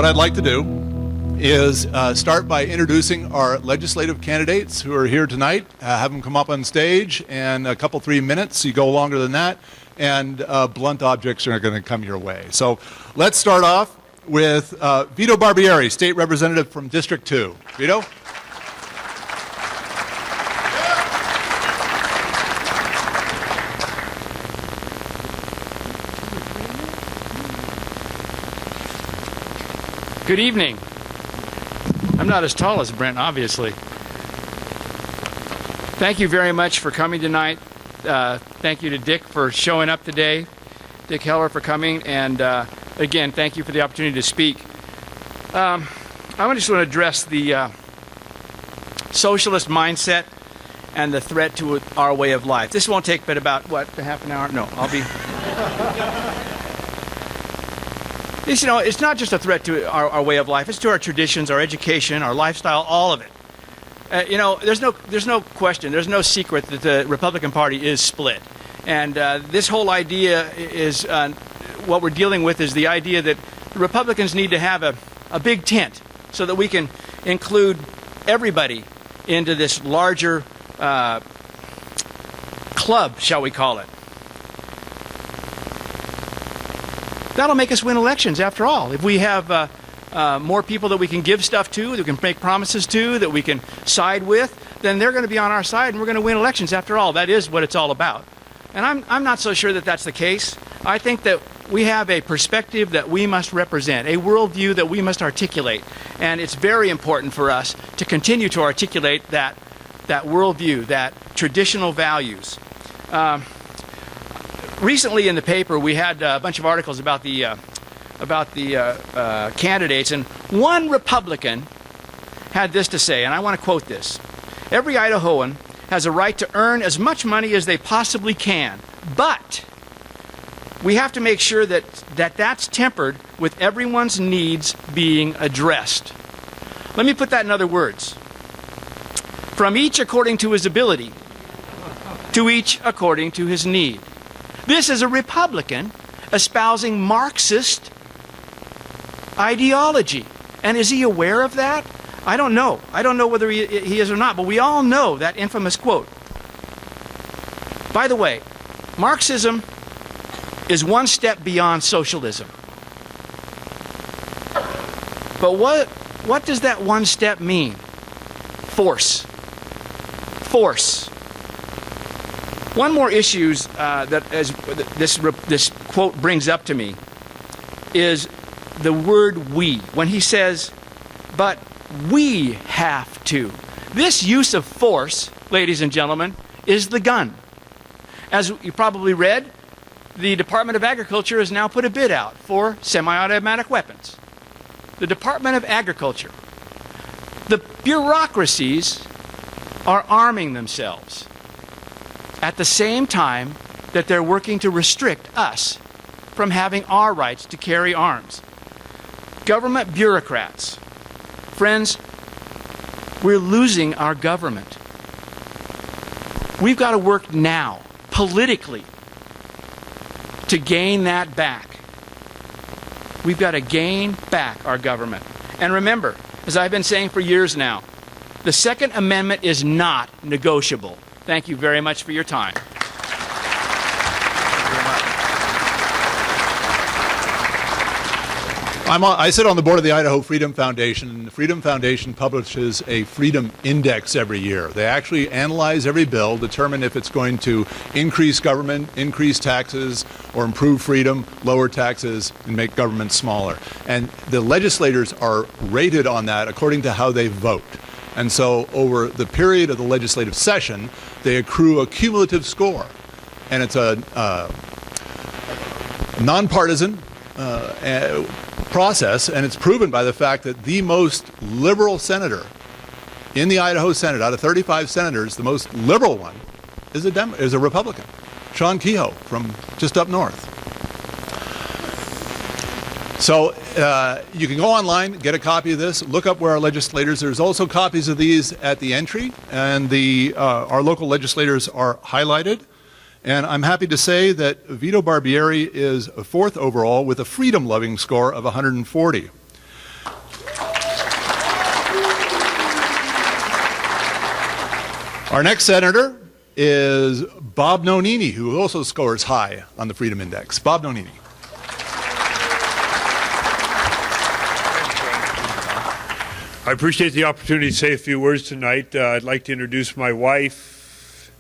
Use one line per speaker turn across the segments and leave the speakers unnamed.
I'd like to do is start by introducing our legislative candidates who are here tonight. Have them come up on stage, and a couple, 3 minutes. You go longer than that, and blunt objects are going to come your way. So let's start off with Vito Barbieri, State Representative from District 2. Vito?
Good evening. I'm not as tall as Brent, obviously. Thank you very much for coming tonight. Thank you to Dick for showing up today, Dick Heller for coming, and again, thank you for the opportunity to speak. I just want to address the socialist mindset and the threat to our way of life. This won't take but about, what, half an hour? No, I'll be... It's, it's not just a threat to our way of life. It's to our traditions, our education, our lifestyle, all of it. There's no question, there's no secret that the Republican Party is split. And this whole idea is, what we're dealing with is the idea that the Republicans need to have a big tent so that we can include everybody into this larger club, shall we call it. That'll make us win elections, after all. If we have more people that we can give stuff to, that we can make promises to, that we can side with, then they're going to be on our side, and we're going to win elections, after all. That is what it's all about. And I'm not so sure that that's the case. I think that we have a perspective that we must represent, a worldview that we must articulate. And it's very important for us to continue to articulate that worldview, that traditional values. Recently in the paper, we had a bunch of articles about the candidates, and one Republican had this to say, and I want to quote this. Every Idahoan has a right to earn as much money as they possibly can, but we have to make sure that's tempered with everyone's needs being addressed. Let me put that in other words. From each according to his ability, to each according to his need. This is a Republican espousing Marxist ideology. And is he aware of that? I don't know. I don't know whether he is or not, but we all know that infamous quote. By the way, Marxism is one step beyond socialism. But what does that one step mean? Force. Force. One more issue that this quote brings up to me is the word we. When he says, but we have to. This use of force, ladies and gentlemen, is the gun. As you probably read, the Department of Agriculture has now put a bid out for semi-automatic weapons. The Department of Agriculture. The bureaucracies are arming themselves at the same time that they're working to restrict us from having our rights to carry arms. Government bureaucrats. Friends, we're losing our government. We've got to work now, politically, to gain that back. We've got to gain back our government. And remember, as I've been saying for years now, the Second Amendment is not negotiable. Thank you very much for your time.
I sit on the board of the Idaho Freedom Foundation, and the Freedom Foundation publishes a Freedom Index every year. They actually analyze every bill, determine if it's going to increase government, increase taxes, or improve freedom, lower taxes, and make government smaller. And the legislators are rated on that according to how they vote. And so over the period of the legislative session, they accrue a cumulative score. And it's a nonpartisan process, and it's proven by the fact that the most liberal senator in the Idaho Senate, out of 35 senators, the most liberal one is a Republican, Sean Kehoe from just up north. So you can go online, get a copy of this, look up where our legislators. There's also copies of these at the entry, and our local legislators are highlighted. And I'm happy to say that Vito Barbieri is fourth overall with a freedom-loving score of 140. Our next senator is Bob Nonini, who also scores high on the Freedom Index. Bob Nonini.
I appreciate the opportunity to say a few words tonight. I'd like to introduce my wife.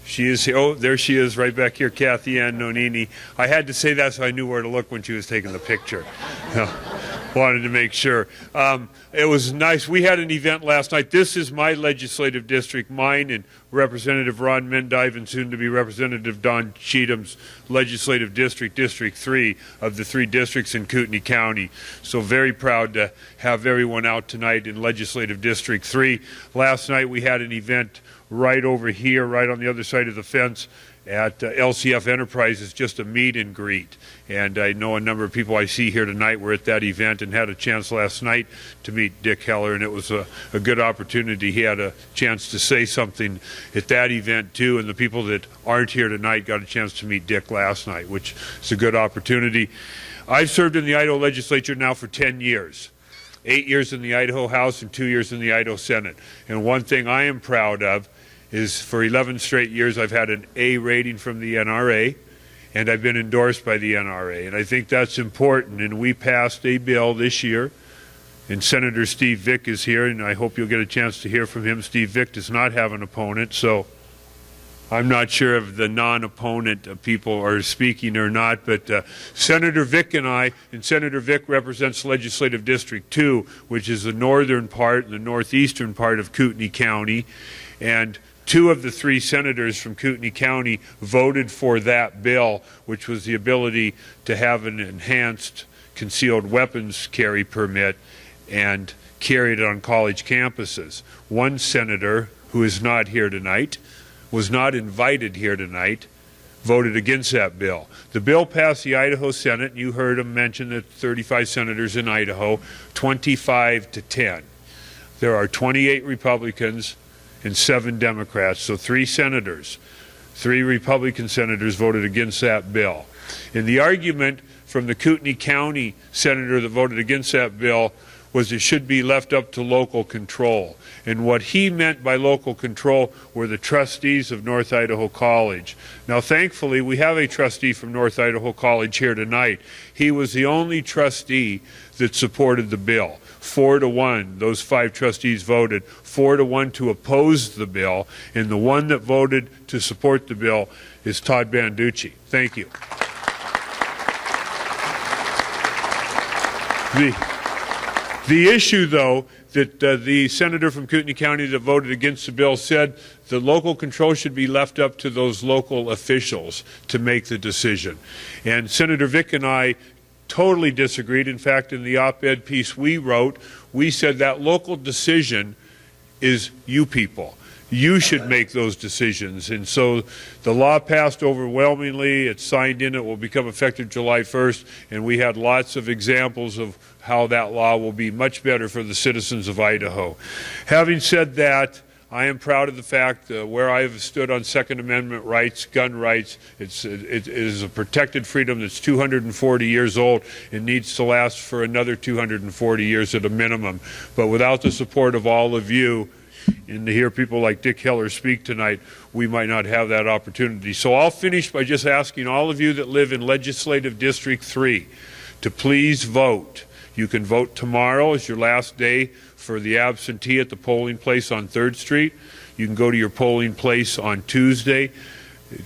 She is here. Oh, there she is right back here, Kathy Ann Nonini. I had to say that so I knew where to look when she was taking the picture. Wanted to make sure. It was nice. We had an event last night. This is my legislative district, mine and Representative Ron Mendive and soon-to-be Representative Don Cheatham's legislative district, District 3 of the 3 districts in Kootenai County. So very proud to have everyone out tonight in Legislative District 3. Last night we had an event right over here, right on the other side of the fence at LCF Enterprises, just a meet and greet. And I know a number of people I see here tonight were at that event and had a chance last night to meet Dick Heller, and it was a good opportunity. He had a chance to say something at that event too, and the people that aren't here tonight got a chance to meet Dick last night, which is a good opportunity. I've served in the Idaho legislature now for 10 years. 8 years in the Idaho House and 2 years in the Idaho Senate. And one thing I am proud of is for 11 straight years I've had an A rating from the NRA, and I've been endorsed by the NRA. And I think that's important. And we passed a bill this year, and Senator Steve Vick is here, and I hope you'll get a chance to hear from him. Steve Vick does not have an opponent, so I'm not sure if the non-opponent people are speaking or not, but Senator Vick and I, and Senator Vick represents Legislative District 2, which is the northern part and the northeastern part of Kootenai County, and 2 of the 3 senators from Kootenai County voted for that bill, which was the ability to have an enhanced concealed weapons carry permit and carry it on college campuses. One senator, who is not here tonight, was not invited here tonight, voted against that bill. The bill passed the Idaho Senate, and you heard him mention that 35 senators in Idaho, 25 to 10. There are 28 Republicans and 7 Democrats, so 3 senators, 3 Republican senators voted against that bill. And the argument from the Kootenai County senator that voted against that bill was it should be left up to local control. And what he meant by local control were the trustees of North Idaho College. Now, thankfully, we have a trustee from North Idaho College here tonight. He was the only trustee that supported the bill. 4-1, those 5 trustees voted 4-1 to oppose the bill, and the one that voted to support the bill is Todd Banducci. Thank you. The issue, though, that the senator from Kootenai County that voted against the bill said the local control should be left up to those local officials to make the decision. And Senator Vick and I totally disagreed. In fact, in the op-ed piece we wrote, we said that local decision is you people. You should make those decisions. And so the law passed overwhelmingly. It's signed in. It will become effective July 1st. And we had lots of examples of how that law will be much better for the citizens of Idaho. Having said that, I am proud of the fact where I have stood on Second Amendment rights, gun rights. It is a protected freedom that's 240 years old and needs to last for another 240 years at a minimum. But without the support of all of you, and to hear people like Dick Heller speak tonight, we might not have that opportunity. So I'll finish by just asking all of you that live in Legislative District 3 to please vote. You can vote tomorrow as your last day for the absentee at the polling place on 3rd Street. You can go to your polling place on Tuesday,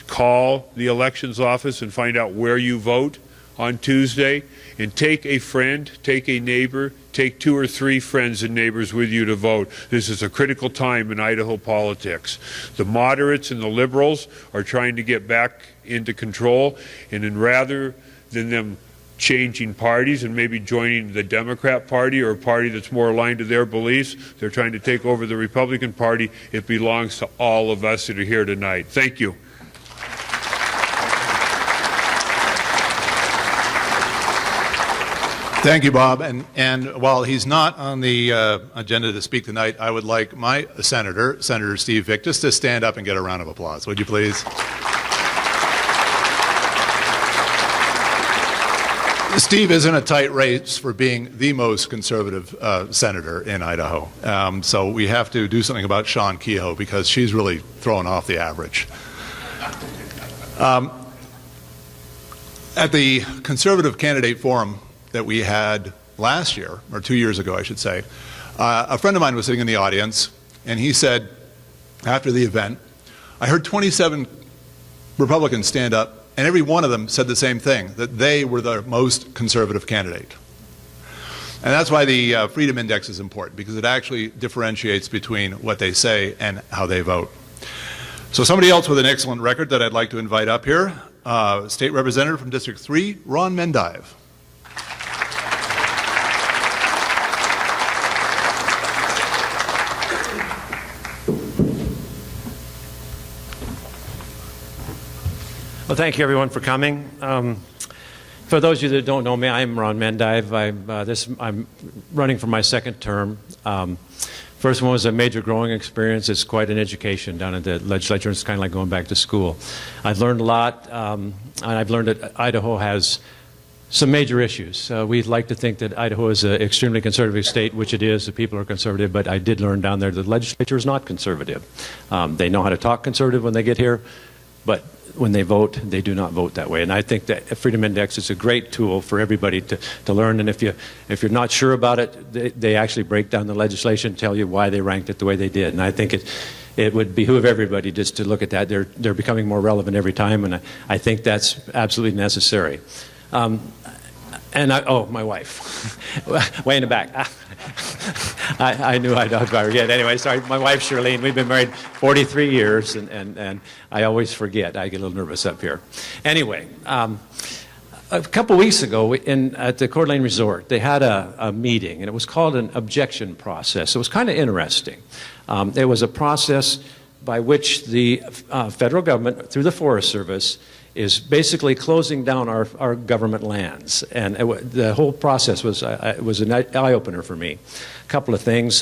call the elections office and find out where you vote on Tuesday, and take a friend, take a neighbor, take 2 or 3 friends and neighbors with you to vote. This is a critical time in Idaho politics. The moderates and the liberals are trying to get back into control, and rather than them changing parties and maybe joining the Democrat Party or a party that's more aligned to their beliefs, they're trying to take over the Republican Party. It belongs to all of us that are here tonight. Thank you.
Thank you, Bob. And while he's not on the agenda to speak tonight, I would like my senator, Senator Steve Vick, just to stand up and get a round of applause. Would you please? Steve is in a tight race for being the most conservative senator in Idaho. So we have to do something about Sean Kehoe because she's really throwing off the average. At the conservative candidate forum that we had last year, or 2 years ago, I should say, a friend of mine was sitting in the audience, and he said, after the event, I heard 27 Republicans stand up, and every one of them said the same thing, that they were the most conservative candidate. And that's why the Freedom Index is important, because it actually differentiates between what they say and how they vote. So somebody else with an excellent record that I'd like to invite up here, State Representative from District 3, Ron Mendive.
Well, thank you, everyone, for coming. For those of you that don't know me, I'm Ron Mendive. I'm running for my second term. First one was a major growing experience. It's quite an education down at the legislature. It's kind of like going back to school. I've learned a lot, and I've learned that Idaho has some major issues. We'd like to think that Idaho is an extremely conservative state, which it is. The people are conservative, but I did learn down there the legislature is not conservative. They know how to talk conservative when they get here, but when they vote, they do not vote that way. And I think that Freedom Index is a great tool for everybody to learn. And if you're not sure about it, they actually break down the legislation, tell you why they ranked it the way they did. And I think it would behoove everybody just to look at that. They're becoming more relevant every time, and I think that's absolutely necessary. Oh, my wife, way in the back. I knew I'd forget. Anyway, sorry, my wife, Shirlene, we've been married 43 years, and I always forget. I get a little nervous up here. Anyway, a couple weeks ago at the Coeur d'Alene Resort, they had a meeting, and it was called an objection process. It was kind of interesting. It was a process by which the federal government, through the Forest Service, is basically closing down our government lands. And the whole process was an eye-opener for me. A couple of things.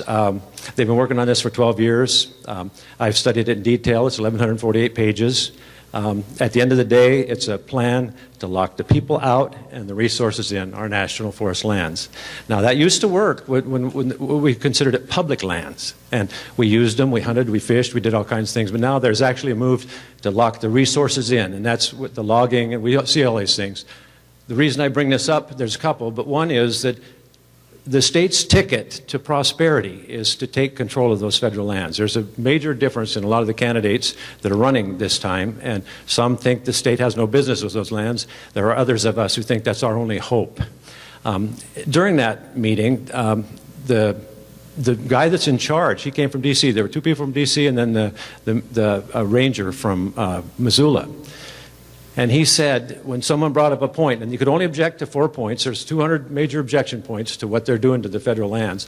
They've been working on this for 12 years. I've studied it in detail. It's 1,148 pages. At the end of the day, it's a plan to lock the people out and the resources in our national forest lands. Now, that used to work when we considered it public lands. And we used them, we hunted, we fished, we did all kinds of things. But now there's actually a move to lock the resources in, and that's with the logging, and we see all these things. The reason I bring this up, there's a couple, but one is that the state's ticket to prosperity is to take control of those federal lands. There's a major difference in a lot of the candidates that are running this time, and some think the state has no business with those lands. There are others of us who think that's our only hope. During that meeting, the guy that's in charge, he came from D.C. There were two people from D.C. and then the ranger from Missoula. And he said, when someone brought up a point, and you could only object to 4 points, there's 200 major objection points to what they're doing to the federal lands,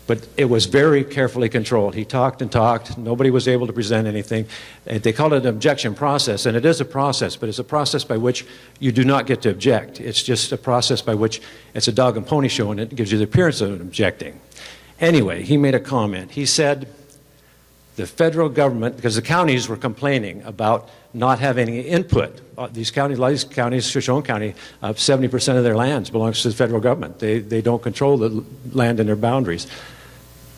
but it was very carefully controlled. He talked and talked. Nobody was able to present anything. They called it an objection process, and it is a process, but it's a process by which you do not get to object. It's just a process by which it's a dog and pony show, and it gives you the appearance of objecting. Anyway, he made a comment. He said, the federal government, because the counties were complaining about not having any input. These counties, a lot of these counties, Shoshone County, 70% of their lands belongs to the federal government. They don't control the land in their boundaries.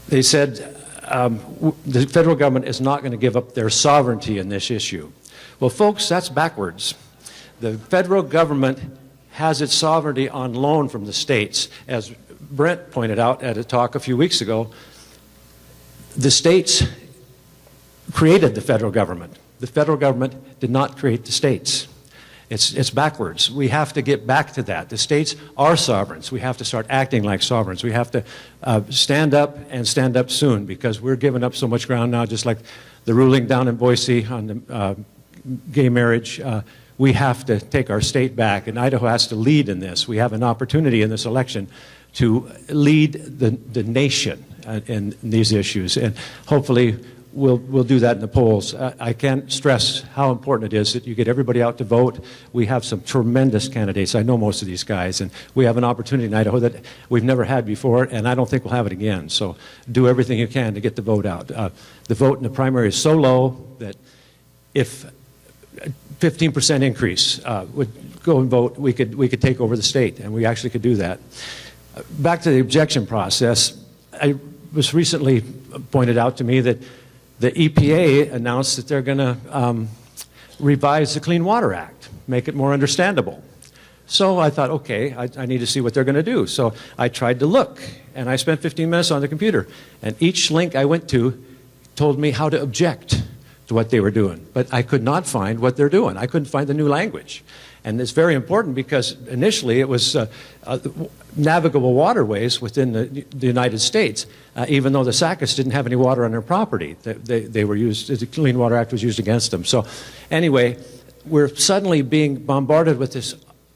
They said the federal government is not going to give up their sovereignty in this issue. Well, folks, that's backwards. The federal government has its sovereignty on loan from the states. As Brent pointed out at a talk a few weeks ago, the states created the federal government. The federal government did not create the states. It's backwards. We have to get back to that. The states are sovereigns. We have to start acting like sovereigns. We have to stand up and stand up soon, because we're giving up so much ground now, just like the ruling down in Boise on the gay marriage. We have to take our state back, and Idaho has to lead in this. We have an opportunity in this election to lead the nation in these issues, and hopefully we'll do that in the polls. I can't stress how important it is that you get everybody out to vote. We have some tremendous candidates. I know most of these guys, and we have an opportunity in Idaho that we've never had before, and I don't think we'll have it again. So do everything you can to get the vote out. The vote in the primary is so low that if 15% increase would go and vote, we could take over the state, and we actually could do that. Back to the objection process, I was recently pointed out to me that the EPA announced that they're going to revise the Clean Water Act, make it more understandable. So I thought, okay, I need to see what they're going to do. So I tried to look, and I spent 15 minutes on the computer. And each link I went to told me how to object to what they were doing. But I could not find what they're doing. I couldn't find the new language. And it's very important because initially it was navigable waterways within the United States, even though the Sackets didn't have any water on their property. They were used, the Clean Water Act was used against them. So anyway, we're suddenly being bombarded with this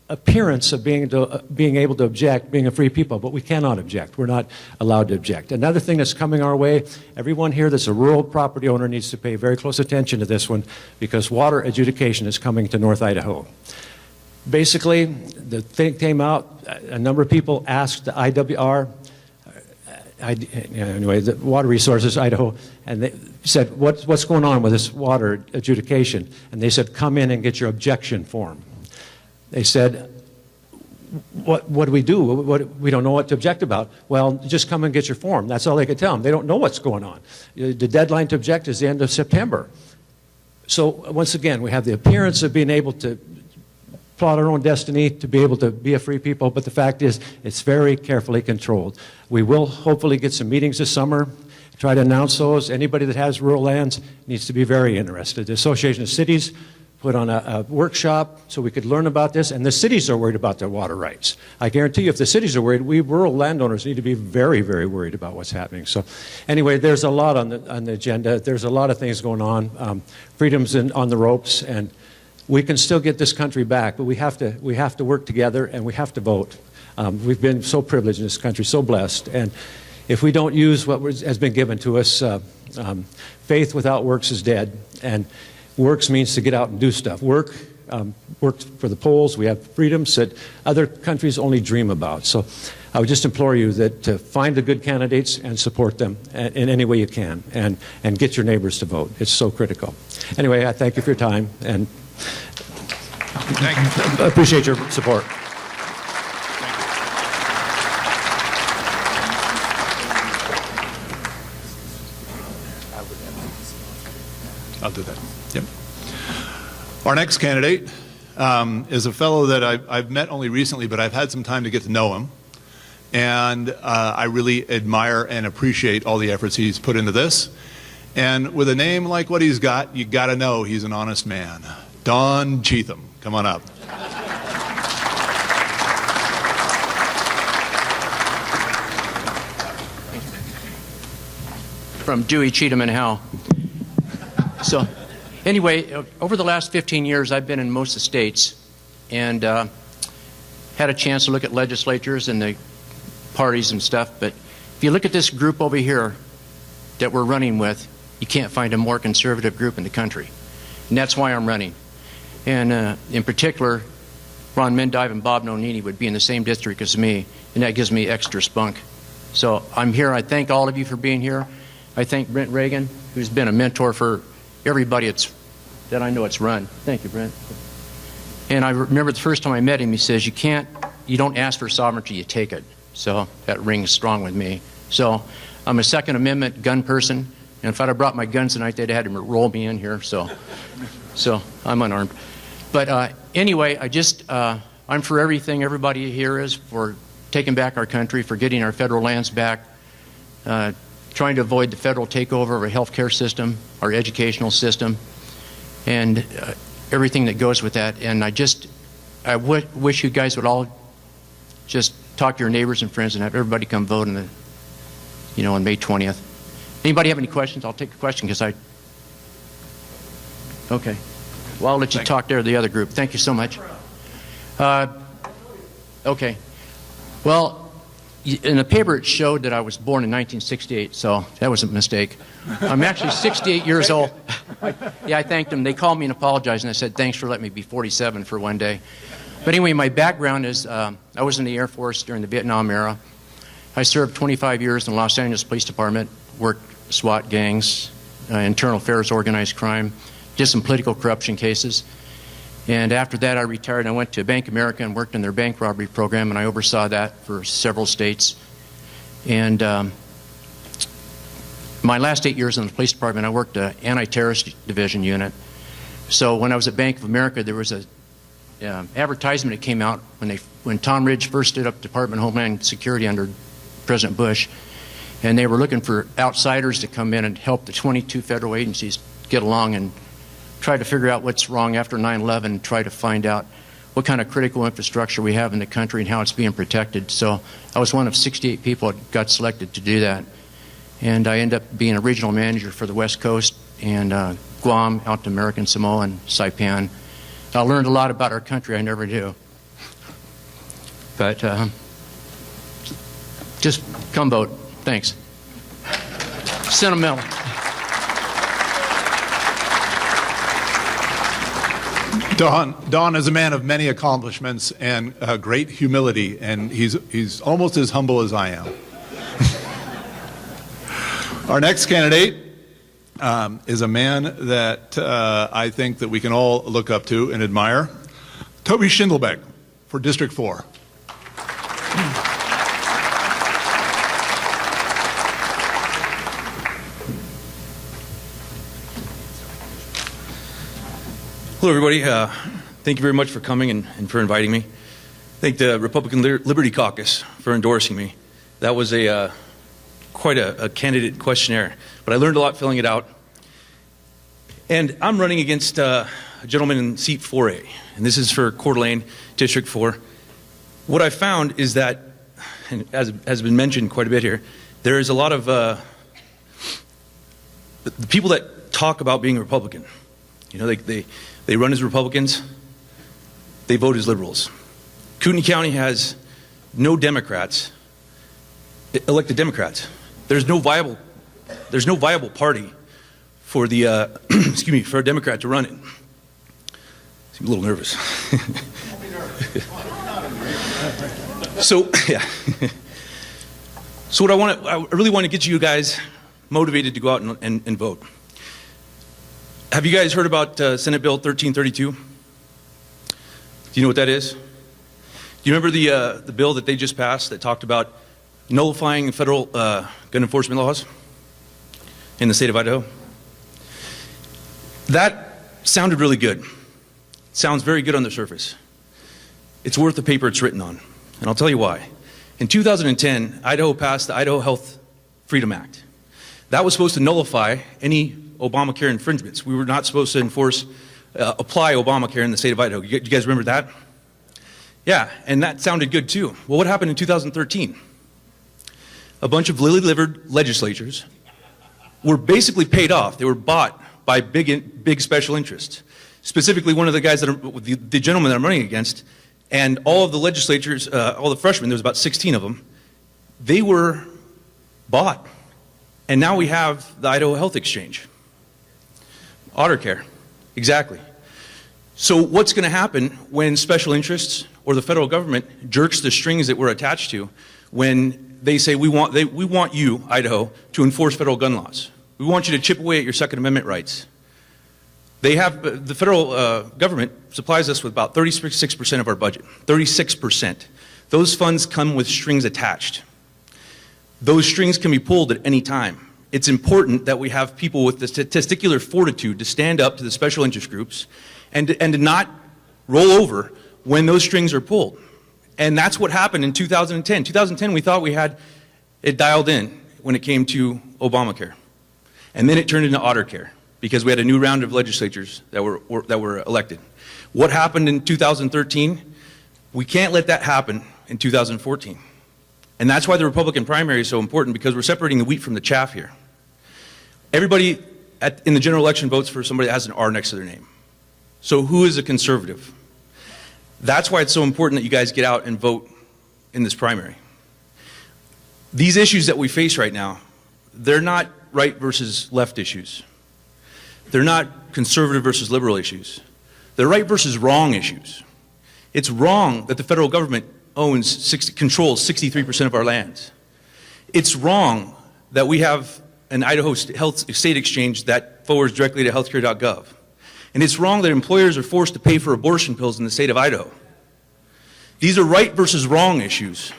appearance of being able to object, being a free people, but we cannot object. We're not allowed to object. Another thing that's coming our way, everyone here that's a rural property owner needs to pay very close attention to this one because water adjudication is coming to North Idaho. Basically, the thing came out, a number of people asked the IWR, anyway, the Water Resources Idaho, and they said, what's going on with this water adjudication? And they said, come in and get your objection form. They said, what do we do? We don't know what to object about. Well, just come and get your form. That's all they could tell them. They don't know what's going on. The deadline to object is the end of September. So once again, we have the appearance of being able to plot our own destiny, to be able to be a free people, but the fact is it's very carefully controlled. We will hopefully get some meetings this summer, try to announce those. Anybody that has rural lands needs to be very interested. The Association of Cities put on a workshop so we could learn about this, and the cities are worried about their water rights. I guarantee you if the cities are worried, we rural landowners need to be very, very worried about what's happening. So anyway, there's a lot on the agenda. There's a lot of things going on. Freedom's on the ropes, and we can still get this country back, but we have to work together, and we have to vote. We've been so privileged in this country, so blessed, and if we don't use what has been given to us, faith without works is dead, and works means to get out and do stuff. Work for the polls. We have freedoms that other countries only dream about. So I would just implore you that to find the good candidates and support them in any way you can, and get your neighbors to vote. It's so critical. Anyway, I thank you for your time, and I appreciate your support.
I'll do that. Yep. Our next candidate is a fellow that I've met only recently, but I've had some time to get to know him. And I really admire and appreciate all the efforts he's put into this. And with a name like what he's got, you got to know he's an honest man. Don Cheatham. Come on up.
From Dewey, Cheatham, and Howe. So, anyway, over the last 15 years, I've been in most of the states and had a chance to look at legislatures and the parties and stuff. But if you look at this group over here that we're running with, you can't find a more conservative group in the country. And that's why I'm running. And in particular, Ron Mendive and Bob Nonini would be in the same district as me, and that gives me extra spunk. So I'm here. I thank all of you for being here. I thank Brent Reagan, who's been a mentor for everybody that I know it's run. Thank you, Brent. And I remember the first time I met him, he says, you don't ask for sovereignty, you take it. So that rings strong with me. So I'm a Second Amendment gun person, and if I'd have brought my guns tonight, they'd have had to roll me in here, so I'm unarmed. But anyway, I'm for everything everybody here is, for taking back our country, for getting our federal lands back, trying to avoid the federal takeover of our healthcare system, our educational system, and everything that goes with that. And I wish you guys would all just talk to your neighbors and friends and have everybody come vote on May 20th. Anybody have any questions? I'll take a question because okay. Well, I'll let you talk to the other group. Thank you so much. Okay. Well, in the paper it showed that I was born in 1968, so that was a mistake. I'm actually 68 years old. I thanked them. They called me and apologized, and I said, thanks for letting me be 47 for one day. But anyway, my background is I was in the Air Force during the Vietnam era. I served 25 years in the Los Angeles Police Department, worked SWAT gangs, internal affairs, organized crime,
did some political corruption cases. And after that, I retired. I went to Bank of America and worked in their bank robbery program, and I oversaw that for several states. And my last 8 years in the police department, I worked an anti-terrorist division unit. So when I was at Bank of America, there was a advertisement that came out when Tom Ridge first stood up Department of Homeland Security under President Bush, and they were looking for outsiders to come in and help the 22 federal agencies get along and try to figure out what's wrong after 9/11, and try to find out what kind of critical infrastructure we have in the country and how it's being protected. So I was one of 68 people that got selected to do that. And I ended up being a regional manager for the West Coast and Guam, out to American Samoa, and Saipan. I learned a lot about our country I never knew. But just come vote. Thanks. Sentimental.
Don is a man of many accomplishments and great humility, and he's almost as humble as I am. Our next candidate is a man that I think that we can all look up to and admire. Toby Shinglebank for District 4.
Hello, everybody. Thank you very much for coming and for inviting me. Thank the Republican Liberty Caucus for endorsing me. That was quite a candidate questionnaire, but I learned a lot filling it out. And I'm running against a gentleman in seat 4A, and this is for Coeur d'Alene, District 4. What I found is that, and as has been mentioned quite a bit here, there is a lot of the people that talk about being a Republican. You know, they run as Republicans, they vote as liberals. Kootenai County has no Democrats, elected Democrats. There's no viable party for the excuse me, for a Democrat to run it. I'm a little nervous. So yeah. So what I really want to get you guys motivated to go out and vote. Have you guys heard about Senate Bill 1332? Do you know what that is? Do you remember the bill that they just passed that talked about nullifying federal gun enforcement laws in the state of Idaho? That sounded really good. Sounds very good on the surface. It's worth the paper it's written on, and I'll tell you why. In 2010, Idaho passed the Idaho Health Freedom Act. That was supposed to nullify any Obamacare infringements. We were not supposed to apply Obamacare in the state of Idaho. You guys remember that? Yeah, and that sounded good too. Well, what happened in 2013? A bunch of lily-livered legislatures were basically paid off. They were bought by big special interests. Specifically, one of the guys the gentleman that I'm running against, and all of the legislatures, all the freshmen, there was about 16 of them, they were bought. And now we have the Idaho Health Exchange. Otter care, exactly. So what's going to happen when special interests or the federal government jerks the strings that we're attached to when they say we want you, Idaho, to enforce federal gun laws. We want you to chip away at your Second Amendment rights. They have, the federal government supplies us with about 36% of our budget, 36%. Those funds come with strings attached. Those strings can be pulled at any time. It's important that we have people with the testicular fortitude to stand up to the special interest groups and to not roll over when those strings are pulled. And that's what happened in 2010. 2010, we thought we had it dialed in when it came to Obamacare. And then it turned into Otter Care because we had a new round of legislatures that were elected. What happened in 2013? We can't let that happen in 2014. And that's why the Republican primary is so important, because we're separating the wheat from the chaff here. Everybody in the general election votes for somebody that has an R next to their name. So who is a conservative? That's why it's so important that you guys get out and vote in this primary. These issues that we face right now, they're not right versus left issues. They're not conservative versus liberal issues. They're right versus wrong issues. It's wrong that the federal government controls 63% of our lands. It's wrong that we have an Idaho Health State Exchange that forwards directly to healthcare.gov. And it's wrong that employers are forced to pay for abortion pills in the state of Idaho. These are right versus wrong issues.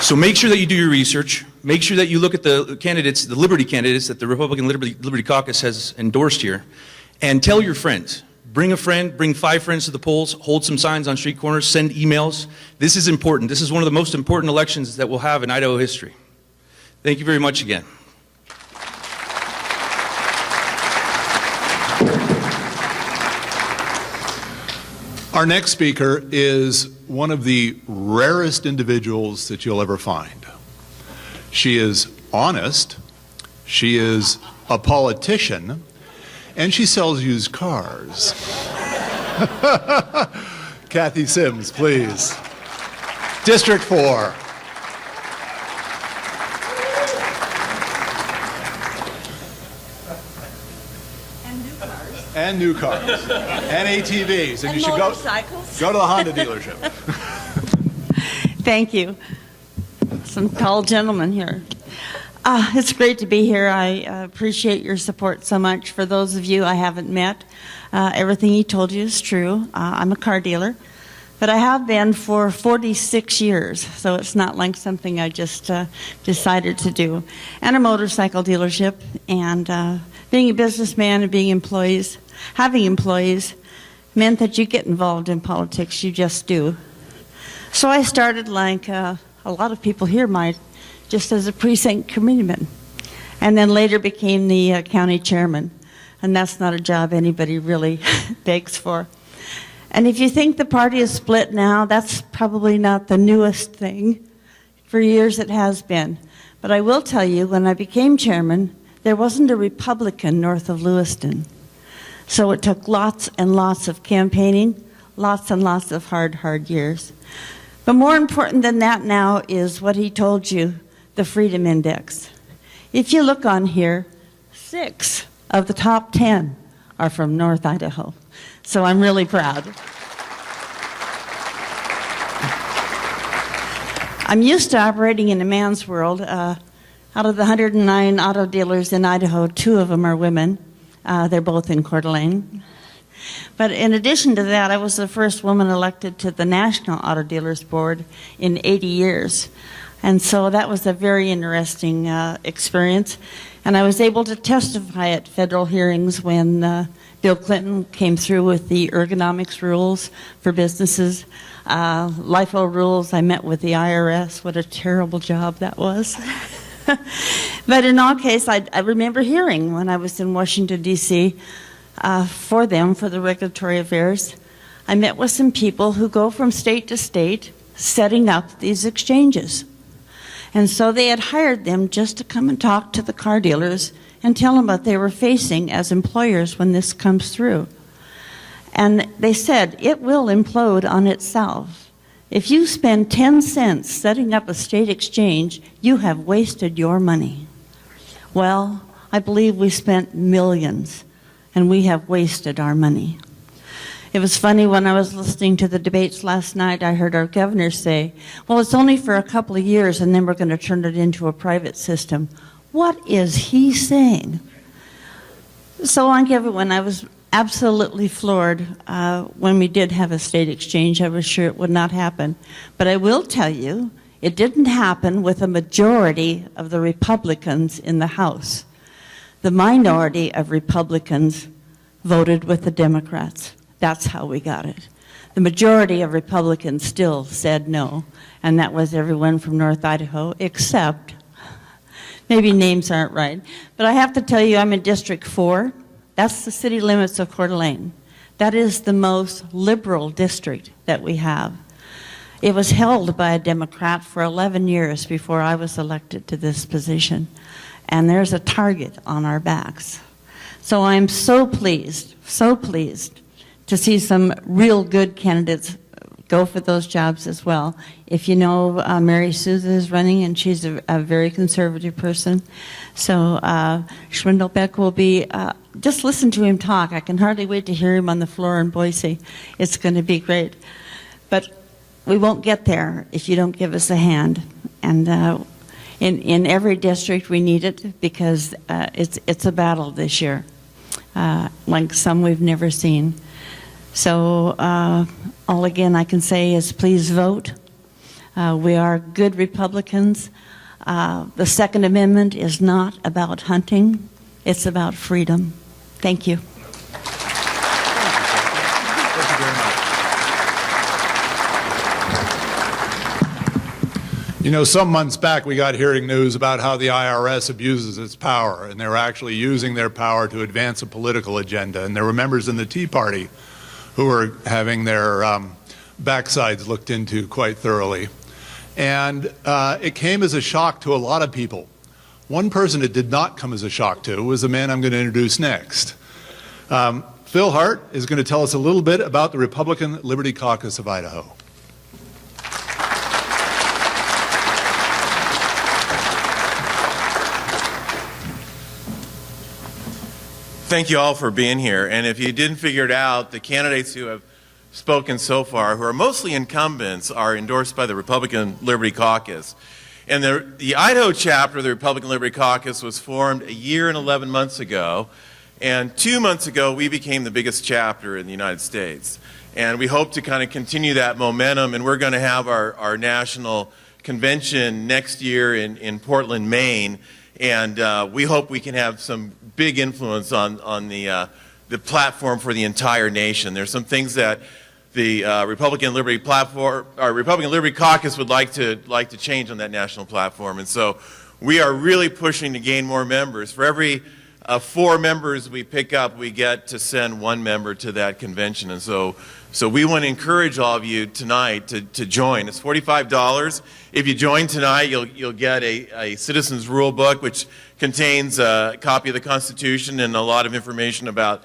So make sure that you do your research. Make sure that you look at the candidates, the Liberty candidates that the Republican Liberty Caucus has endorsed here, and tell your friends. Bring a friend, bring 5 friends to the polls, hold some signs on street corners, send emails. This is important. This is one of the most important elections that we'll have in Idaho history. Thank you very much again.
Our next speaker is one of the rarest individuals that you'll ever find. She is honest, she is a politician, and she sells used cars. Kathy Sims, please. District 4. And new cars. And ATVs. And you should go to the Honda dealership.
Thank you. Some tall gentlemen here. It's great to be here. I appreciate your support so much. For those of you I haven't met, everything he told you is true. I'm a car dealer, but I have been for 46 years, so it's not like something I just decided to do. And a motorcycle dealership, and being a businessman and having employees meant that you get involved in politics. You just do. So I started, like a lot of people here might, just as a precinct committeeman, and then later became the county chairman. And that's not a job anybody really begs for. And if you think the party is split now, that's probably not the newest thing. For years it has been. But I will tell you, when I became chairman, there wasn't a Republican north of Lewiston. So it took lots and lots of campaigning, lots and lots of hard years. But more important than that now is what he told you, the Freedom Index. If you look on here, 6 of the top 10 are from North Idaho. So I'm really proud. I'm used to operating in a man's world. Out of the 109 auto dealers in Idaho, 2 of them are women. They're both in Coeur d'Alene. But in addition to that, I was the first woman elected to the National Auto Dealers Board in 80 years. And so that was a very interesting experience. And I was able to testify at federal hearings when Bill Clinton came through with the ergonomics rules for businesses, LIFO rules. I met with the IRS. What a terrible job that was. But in all case, I remember hearing when I was in Washington, D.C., for the regulatory affairs, I met with some people who go from state to state setting up these exchanges. And so they had hired them just to come and talk to the car dealers and tell them what they were facing as employers when this comes through. And they said, it will implode on itself. If you spend 10 cents setting up a state exchange, you have wasted your money. Well, I believe we spent millions, and we have wasted our money. It was funny when I was listening to the debates last night, I heard our governor say, well, it's only for a couple of years, and then we're going to turn it into a private system. What is he saying? So like everyone, I was absolutely floored when we did have a state exchange. I was sure it would not happen. But I will tell you, it didn't happen with a majority of the Republicans in the House. The minority of Republicans voted with the Democrats. That's how we got it. The majority of Republicans still said no, and that was everyone from North Idaho, except, maybe names aren't right, but I have to tell you I'm in District 4. That's the city limits of Coeur d'Alene. That is the most liberal district that we have. It was held by a Democrat for 11 years before I was elected to this position. And there's a target on our backs. So I'm so pleased to see some real good candidates go for those jobs as well. If you know, Mary Souza is running, and she's a very conservative person. So Schwindelbeck will be, just listen to him talk. I can hardly wait to hear him on the floor in Boise. It's going to be great. But we won't get there if you don't give us a hand. And In every district we need it because it's a battle this year, like some we've never seen. So all again I can say is please vote. We are good Republicans. The Second Amendment is not about hunting. It's about freedom. Thank you.
You know, some months back we got hearing news about how the IRS abuses its power, and they're actually using their power to advance a political agenda. And there were members in the Tea Party who were having their backsides looked into quite thoroughly. And it came as a shock to a lot of people. One person it did not come as a shock to was the man I'm going to introduce next. Phil Hart is going to tell us a little bit about the Republican Liberty Caucus of Idaho.
Thank you all for being here. And if you didn't figure it out, the candidates who have spoken so far, who are mostly incumbents, are endorsed by the Republican Liberty Caucus. And the Idaho chapter of the Republican Liberty Caucus was formed a year and 11 months ago. And 2 months ago, we became the biggest chapter in the United States. And we hope to kind of continue that momentum. And we're going to have our national convention next year in Portland, Maine. And we hope we can have some big influence on the platform for the entire nation. There's some things that the Republican Liberty platform, or Republican Liberty Caucus, would like to change on that national platform. And so we are really pushing to gain more members. For every 4 members we pick up, we get to send 1 member to that convention. And so we want to encourage all of you tonight to join. It's $45. If you join tonight, you'll get a citizen's rule book, which contains a copy of the Constitution and a lot of information about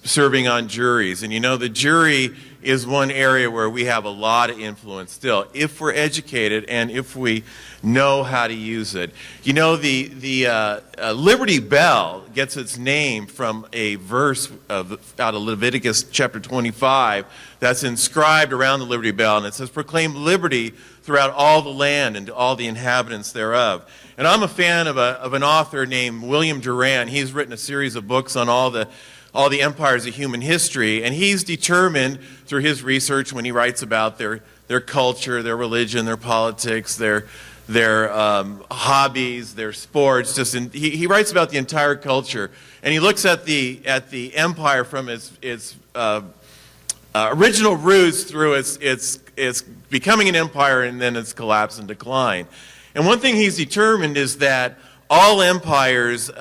serving on juries. And you know, the jury is one area where we have a lot of influence still, if we're educated and if we know how to use it. You know, the Liberty Bell gets its name from a verse out of Leviticus chapter 25 that's inscribed around the Liberty Bell, and it says, "Proclaim liberty throughout all the land and to all the inhabitants thereof." And I'm a fan of an author named William Durant. He's written a series of books on all the empires of human history, and he's determined through his research, when he writes about their culture, their religion, their politics, their hobbies, their sports, he writes about the entire culture, and he looks at the empire from its original roots through its becoming an empire and then its collapse and decline. And one thing he's determined is that all empires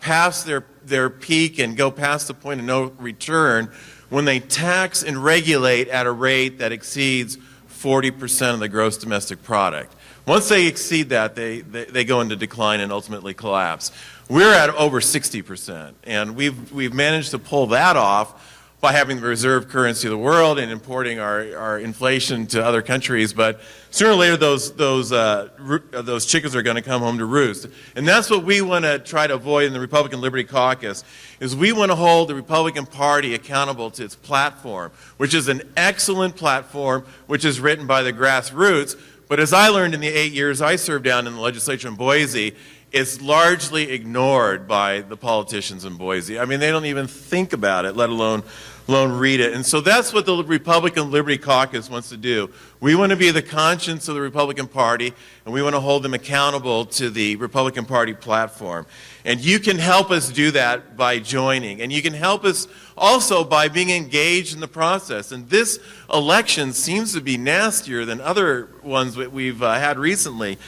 pass their peak and go past the point of no return when they tax and regulate at a rate that exceeds 40% of the gross domestic product. Once they exceed that, they go into decline and ultimately collapse. We're at over 60%, and we've managed to pull that off by having the reserve currency of the world and importing our inflation to other countries. But sooner or later, those chickens are going to come home to roost. And that's what we want to try to avoid in the Republican Liberty Caucus, is we want to hold the Republican Party accountable to its platform, which is an excellent platform, which is written by the grassroots. But as I learned in the 8 years I served down in the legislature in Boise, it's largely ignored by the politicians in Boise. I mean, they don't even think about it, let alone read it. And so that's what the Republican Liberty Caucus wants to do. We want to be the conscience of the Republican Party, and we want to hold them accountable to the Republican Party platform. And you can help us do that by joining. And you can help us also by being engaged in the process. And this election seems to be nastier than other ones that we've had recently.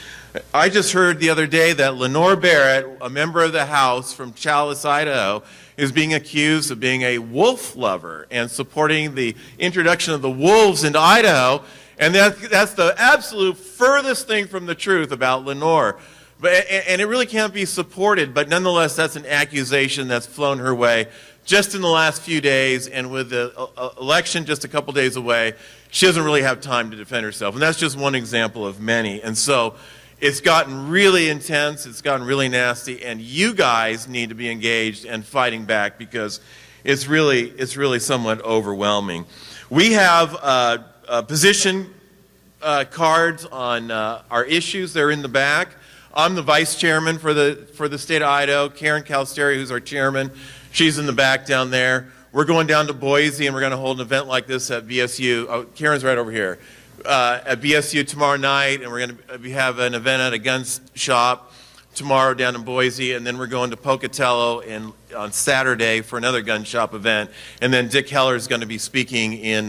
I just heard the other day that Lenore Barrett, a member of the House from Chalice, Idaho, is being accused of being a wolf lover and supporting the introduction of the wolves into Idaho. And that's the absolute furthest thing from the truth about Lenore. And it really can't be supported, but nonetheless, that's an accusation that's flown her way just in the last few days, and with the election just a couple days away, she doesn't really have time to defend herself. And that's just one example of many. And so it's gotten really intense, it's gotten really nasty, and you guys need to be engaged and fighting back, because it's really somewhat overwhelming. We have position cards on our issues. They're in the back. I'm the vice chairman for the state of Idaho. Karen Calsteri, who's our chairman, she's in the back down there. We're going down to Boise, and we're going to hold an event like this at BSU. Oh, Karen's right over here. At BSU tomorrow night, and we're going to have an event at a gun shop tomorrow down in Boise, and then we're going to Pocatello on Saturday for another gun shop event, and then Dick Heller is going to be speaking in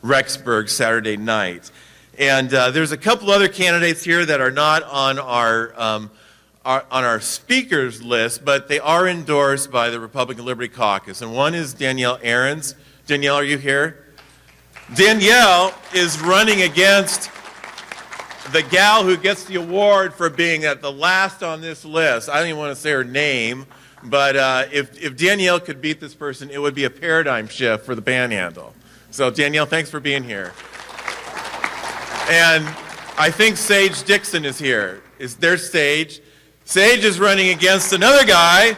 Rexburg Saturday night. And there's a couple other candidates here that are not on our speakers list, but they are endorsed by the Republican Liberty Caucus, and one is Danielle Ahrens. Danielle, are you here? Danielle is running against the gal who gets the award for being at the last on this list. I don't even want to say her name, but if Danielle could beat this person, it would be a paradigm shift for the Panhandle. So Danielle, thanks for being here. And I think Sage Dixon is here. There's Sage. Sage is running against another guy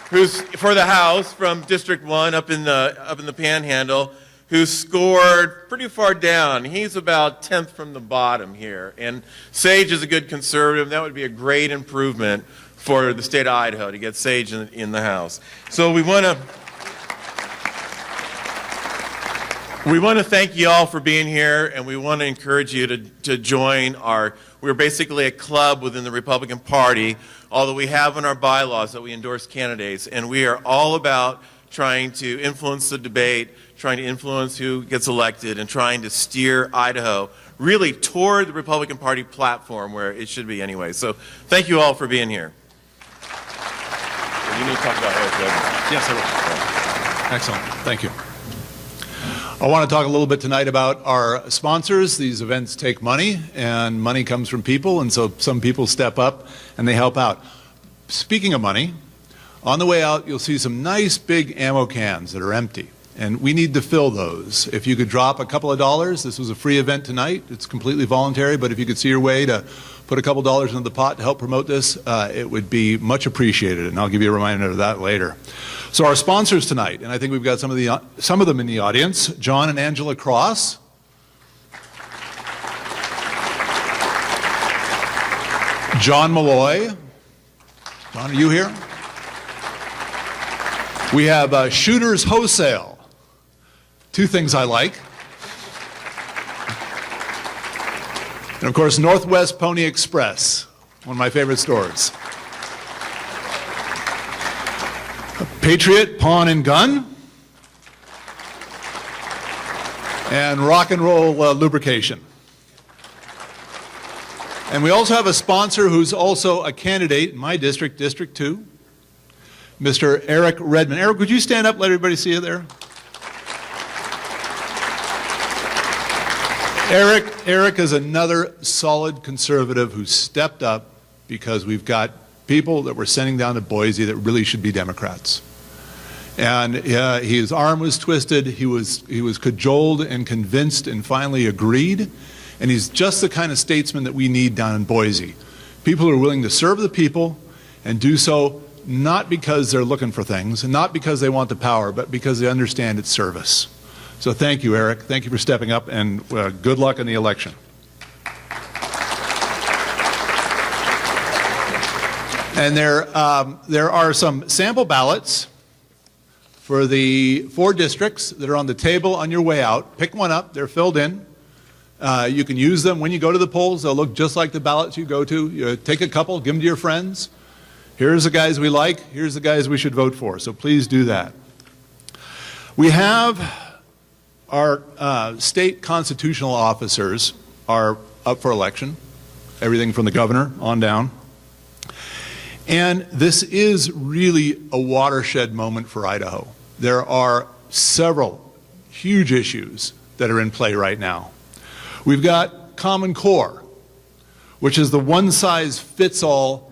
who's for the House from District 1 up in the Panhandle, who scored pretty far down. He's about 10th from the bottom here. And Sage is a good conservative. That would be a great improvement for the state of Idaho to get Sage in the House. So we want to thank you all for being here, and we want to encourage you to join we're basically a club within the Republican Party, although we have in our bylaws that we endorse candidates, and we are all about trying to influence the debate, trying to influence who gets elected, and trying to steer Idaho really toward the Republican Party platform where it should be anyway. So thank you all for being here. You need to talk about Eric Redmond.
Yes, I will. Excellent. Thank you. I want to talk a little bit tonight about our sponsors. These events take money, and money comes from people, and so some people step up and they help out. Speaking of money, on the way out, you'll see some nice big ammo cans that are empty, and we need to fill those. If you could drop a couple of dollars, this was a free event tonight. It's completely voluntary, but if you could see your way to put a couple dollars into the pot to help promote this, it would be much appreciated, and I'll give you a reminder of that later. So our sponsors tonight, and I think we've got some of them in the audience, John and Angela Cross. John Malloy. John, are you here? We have Shooters Wholesale. Two things I like. And of course, Northwest Pony Express, one of my favorite stores. Patriot Pawn and Gun. And Rock and Roll Lubrication. And we also have a sponsor who's also a candidate in my district, District 2, Mr. Eric Redmond. Eric, would you stand up, let everybody see you there? Eric is another solid conservative who stepped up because we've got people that we're sending down to Boise that really should be Democrats. And his arm was twisted, he was cajoled and convinced and finally agreed. And he's just the kind of statesman that we need down in Boise. People who are willing to serve the people and do so not because they're looking for things and not because they want the power, but because they understand its service. So thank you, Eric. Thank you for stepping up, and good luck in the election. And there are some sample ballots for the 4 districts that are on the table on your way out. Pick one up. They're filled in. You can use them when you go to the polls. They'll look just like the ballots you go to. You take a couple, give them to your friends. Here's the guys we like. Here's the guys we should vote for. So please do that. We have our state constitutional officers are up for election, everything from the governor on down. And this is really a watershed moment for Idaho. There are several huge issues that are in play right now. We've got Common Core, which is the one-size-fits-all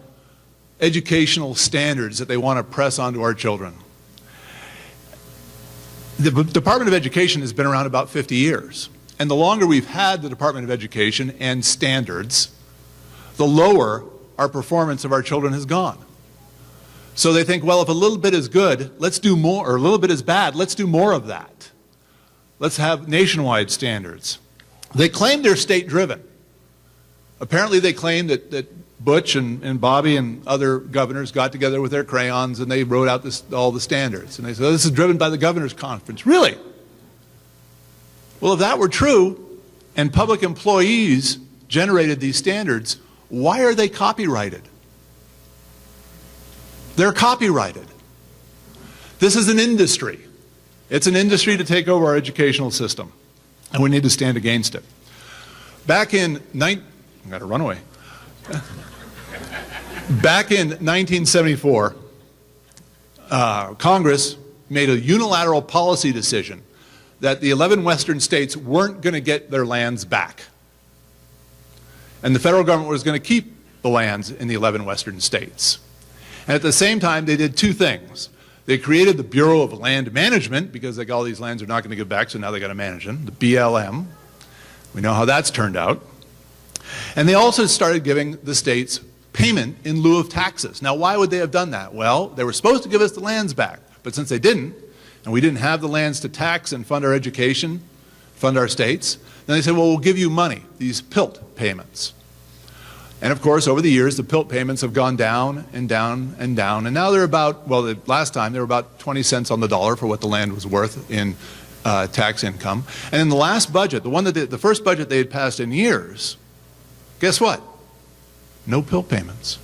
educational standards that they want to press onto our children. The Department of Education has been around about 50 years. And the longer we've had the Department of Education and standards, the lower our performance of our children has gone. So they think, well, if a little bit is good, let's do more, or a little bit is bad, let's do more of that. Let's have nationwide standards. They claim they're state-driven. Apparently they claim that Butch and Bobby and other governors got together with their crayons and they wrote out all the standards. And they said, oh, this is driven by the governor's conference. Really? Well, if that were true and public employees generated these standards, why are they copyrighted? They're copyrighted. This is an industry. It's an industry to take over our educational system, and we need to stand against it. Back in Back in 1974, Congress made a unilateral policy decision that the 11 western states weren't going to get their lands back. And the federal government was going to keep the lands in the 11 western states. And at the same time, they did two things. They created the Bureau of Land Management, because all these lands are not going to give back, so now they got to manage them, the BLM. We know how that's turned out. And they also started giving the states payment in lieu of taxes. Now, why would they have done that? Well, they were supposed to give us the lands back, but since they didn't, and we didn't have the lands to tax and fund our education, fund our states, then they said, well, we'll give you money, these PILT payments. And of course, over the years, the PILT payments have gone down and down and down, and now they're about, well, the last time they were about 20 cents on the dollar for what the land was worth in tax income. And in the last budget, the first budget they had passed in years, guess what? No PILT payments.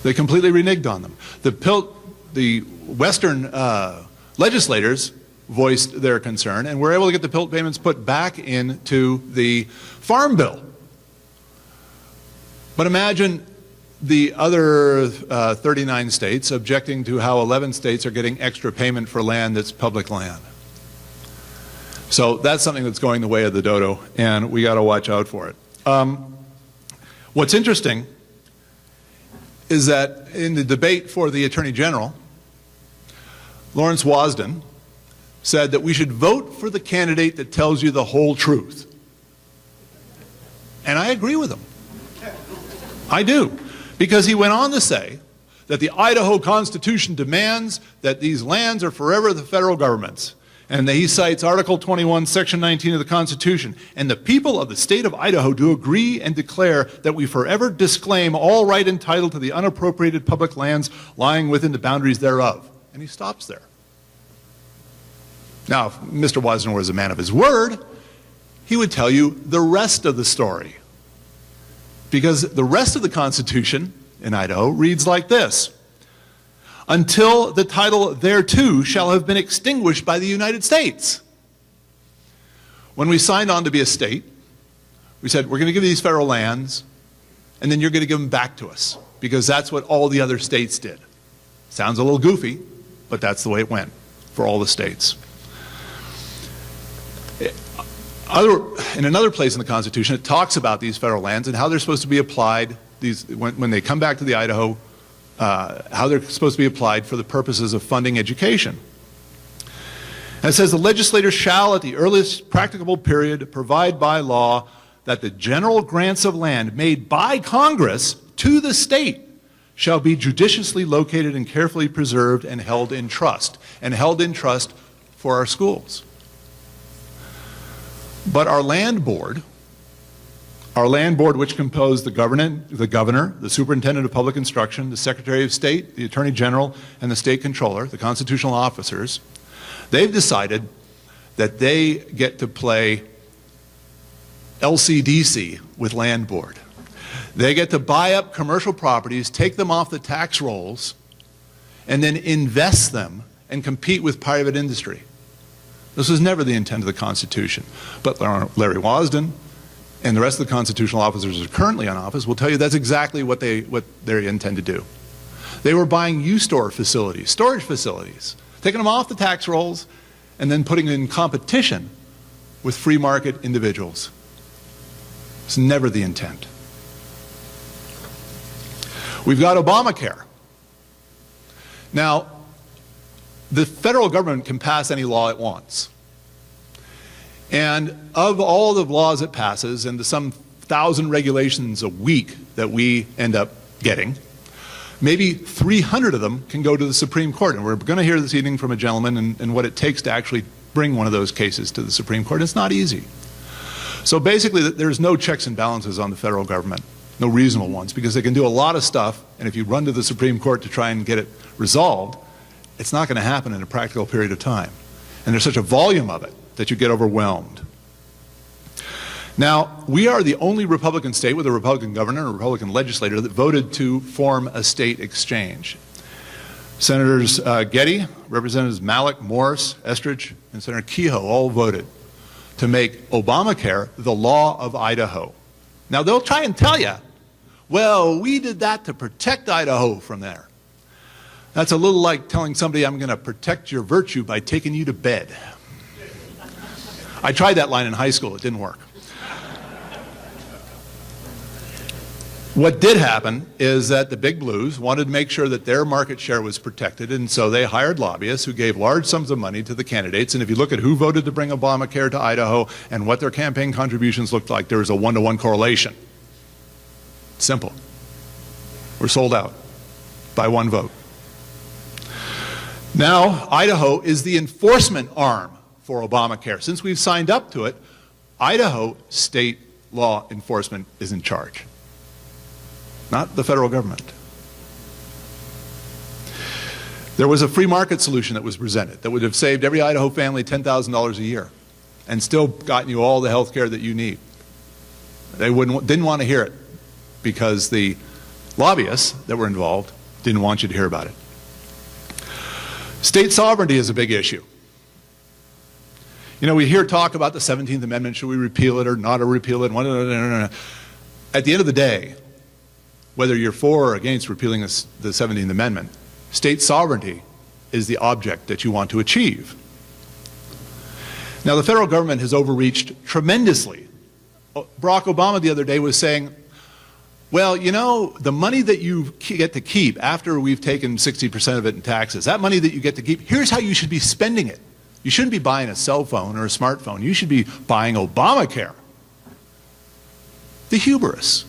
They completely reneged on them. The Western legislators voiced their concern and were able to get the PILT payments put back into the Farm Bill. But imagine the other 39 states objecting to how 11 states are getting extra payment for land that's public land. So that's something that's going the way of the dodo, and we got to watch out for it. What's interesting is that in the debate for the Attorney General, Lawrence Wasden said that we should vote for the candidate that tells you the whole truth. And I agree with him. I do. Because he went on to say that the Idaho Constitution demands that these lands are forever the federal government's. And he cites Article 21, Section 19 of the Constitution. And the people of the state of Idaho do agree and declare that we forever disclaim all right and title to the unappropriated public lands lying within the boundaries thereof. And he stops there. Now, if Mr. Wasden was a man of his word, he would tell you the rest of the story. Because the rest of the Constitution in Idaho reads like this: until the title thereto shall have been extinguished by the United States. When we signed on to be a state, we said, we're going to give you these federal lands, and then you're going to give them back to us, because that's what all the other states did. Sounds a little goofy, but that's the way it went for all the states. In another place in the Constitution, it talks about these federal lands and how they're supposed to be applied, when they come back to the Idaho, how they're supposed to be applied for the purposes of funding education. And it says the legislature shall at the earliest practicable period provide by law that the general grants of land made by Congress to the state shall be judiciously located and carefully preserved and held in trust for our schools. But our land board, which composed the governor, the superintendent of public instruction, the secretary of state, the attorney general, and the state controller, the constitutional officers, they've decided that they get to play LCDC with land board. They get to buy up commercial properties, take them off the tax rolls, and then invest them and compete with private industry. This was never the intent of the Constitution. But Larry Wasden and the rest of the constitutional officers who are currently in office will tell you that's exactly what they intend to do. They were buying U-store facilities, storage facilities, taking them off the tax rolls, and then putting them in competition with free market individuals. It's never the intent. We've got Obamacare. Now, the federal government can pass any law it wants. And of all the laws it passes, and the some 1,000 regulations a week that we end up getting, maybe 300 of them can go to the Supreme Court. And we're going to hear this evening from a gentleman and what it takes to actually bring one of those cases to the Supreme Court. It's not easy. So basically, there's no checks and balances on the federal government, no reasonable ones, because they can do a lot of stuff, and if you run to the Supreme Court to try and get it resolved, it's not going to happen in a practical period of time. And there's such a volume of it that you get overwhelmed. Now, we are the only Republican state with a Republican governor and a Republican legislator that voted to form a state exchange. Senators Getty, Representatives Malik, Morris, Estridge, and Senator Kehoe all voted to make Obamacare the law of Idaho. Now, they'll try and tell you, well, we did that to protect Idaho from there. That's a little like telling somebody, I'm going to protect your virtue by taking you to bed. I tried that line in high school. It didn't work. What did happen is that the big blues wanted to make sure that their market share was protected, and so they hired lobbyists who gave large sums of money to the candidates. And if you look at who voted to bring Obamacare to Idaho and what their campaign contributions looked like, there was a one-to-one correlation. Simple. We're sold out by one vote. Now, Idaho is the enforcement arm for Obamacare. Since we've signed up to it, Idaho state law enforcement is in charge, not the federal government. There was a free market solution that was presented that would have saved every Idaho family $10,000 a year and still gotten you all the health care that you need. They didn't want to hear it because the lobbyists that were involved didn't want you to hear about it. State sovereignty is a big issue. You know, we hear talk about the 17th Amendment, should we repeal it or not repeal it? At the end of the day, whether you're for or against repealing the 17th Amendment, state sovereignty is the object that you want to achieve. Now, the federal government has overreached tremendously. Barack Obama the other day was saying, well, you know, the money that you get to keep after we've taken 60% of it in taxes, that money that you get to keep, here's how you should be spending it. You shouldn't be buying a cell phone or a smartphone. You should be buying Obamacare. The hubris.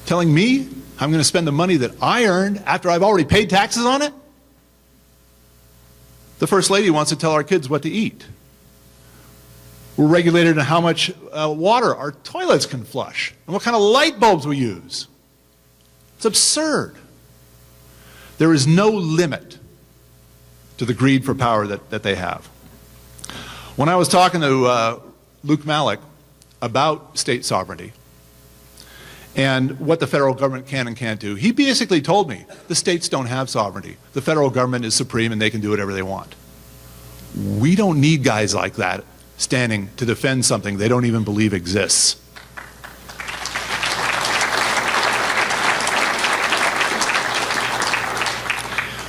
Telling me I'm going to spend the money that I earned after I've already paid taxes on it? The First Lady wants to tell our kids what to eat. We're regulated in how much water our toilets can flush and what kind of light bulbs we use. It's absurd. There is no limit to the greed for power that they have. When I was talking to Luke Malik about state sovereignty and what the federal government can and can't do, he basically told me the states don't have sovereignty. The federal government is supreme and they can do whatever they want. We don't need guys like that standing to defend something they don't even believe exists.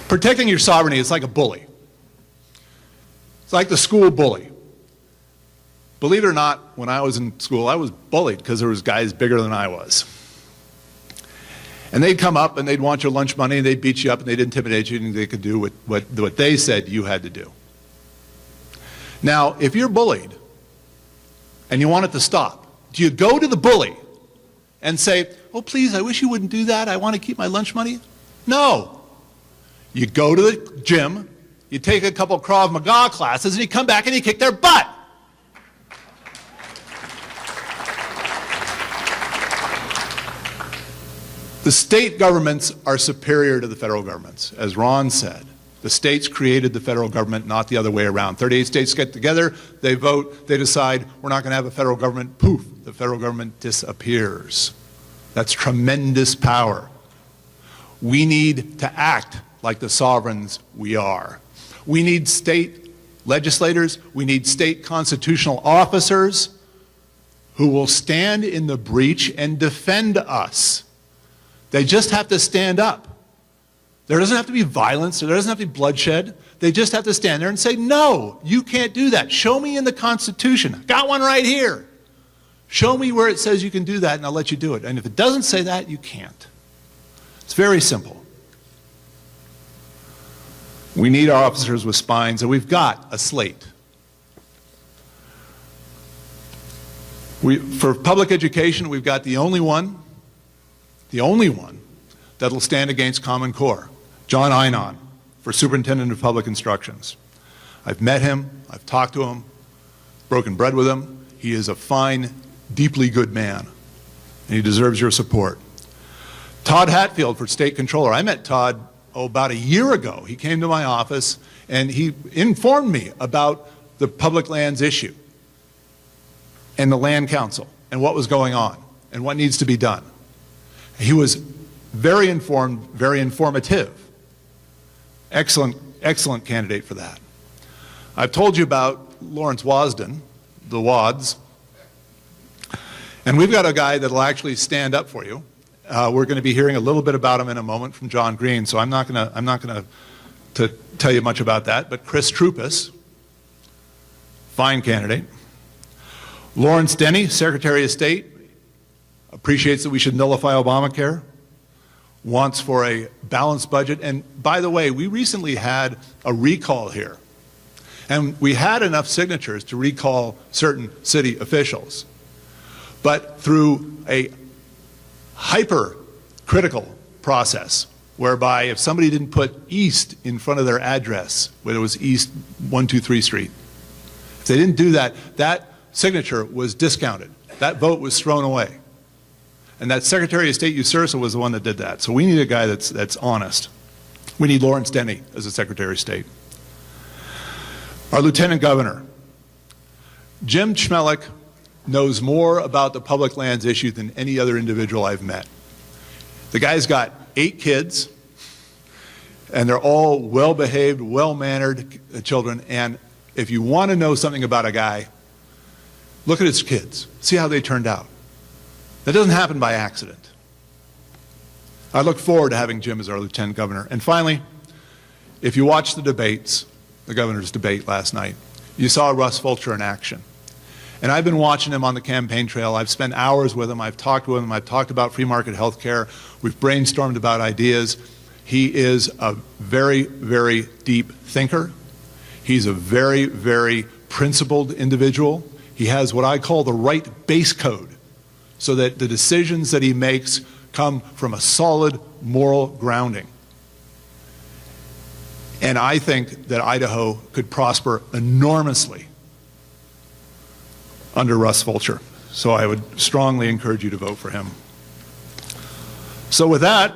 Protecting your sovereignty is like a bully. It's like the school bully. Believe it or not, when I was in school, I was bullied because there was guys bigger than I was. And they'd come up and they'd want your lunch money and they'd beat you up and they'd intimidate you and they could do what they said you had to do. Now, if you're bullied and you want it to stop, do you go to the bully and say, oh, please, I wish you wouldn't do that. I want to keep my lunch money? No. You go to the gym, you take a couple Krav Maga classes, and you come back and you kick their butt. The state governments are superior to the federal governments, as Ron said. The states created the federal government, not the other way around. 38 states get together, they vote, they decide we're not going to have a federal government. Poof, the federal government disappears. That's tremendous power. We need to act like the sovereigns we are. We need state legislators, we need state constitutional officers who will stand in the breach and defend us. They just have to stand up. There doesn't have to be violence, there doesn't have to be bloodshed. They just have to stand there and say, no, you can't do that. Show me in the Constitution. Got one right here. Show me where it says you can do that and I'll let you do it. And if it doesn't say that, you can't. It's very simple. We need our officers with spines, and we've got a slate. For public education, we've got the only one that'll stand against Common Core, John Einon, for Superintendent of Public Instructions. I've met him, I've talked to him, broken bread with him. He is a fine deeply good man, and he deserves your support. Todd Hatfield for State Controller. I met Todd, about a year ago. He came to my office and he informed me about the public lands issue and the Land Council and what was going on and what needs to be done. He was very informed, very informative. Excellent, excellent candidate for that. I've told you about Lawrence Wasden, the WADS, and we've got a guy that'll actually stand up for you. We're going to be hearing a little bit about him in a moment from John Green, so I'm not going to tell you much about that. But Chris Troupis, fine candidate. Lawrence Denny, Secretary of State, appreciates that we should nullify Obamacare, wants for a balanced budget. And by the way, we recently had a recall here, and we had enough signatures to recall certain city officials. But through a hyper-critical process, whereby if somebody didn't put East in front of their address, whether it was East 123 Street, if they didn't do that, that signature was discounted. That vote was thrown away. And that Secretary of State Usursa was the one that did that. So we need a guy that's honest. We need Lawrence Denny as a Secretary of State. Our Lieutenant Governor, Jim Chmelik, knows more about the public lands issue than any other individual I've met. The guy's got 8 kids, and they're all well-behaved, well-mannered children, and if you want to know something about a guy, look at his kids. See how they turned out. That doesn't happen by accident. I look forward to having Jim as our Lieutenant Governor. And finally, if you watch the debates, the governor's debate last night, you saw Russ Fulcher in action. And I've been watching him on the campaign trail. I've spent hours with him. I've talked with him. I've talked about free market health care. We've brainstormed about ideas. He is a very, very deep thinker. He's a very, very principled individual. He has what I call the right base code, so that the decisions that he makes come from a solid moral grounding. And I think that Idaho could prosper enormously under Russ Fulcher. So I would strongly encourage you to vote for him. So with that,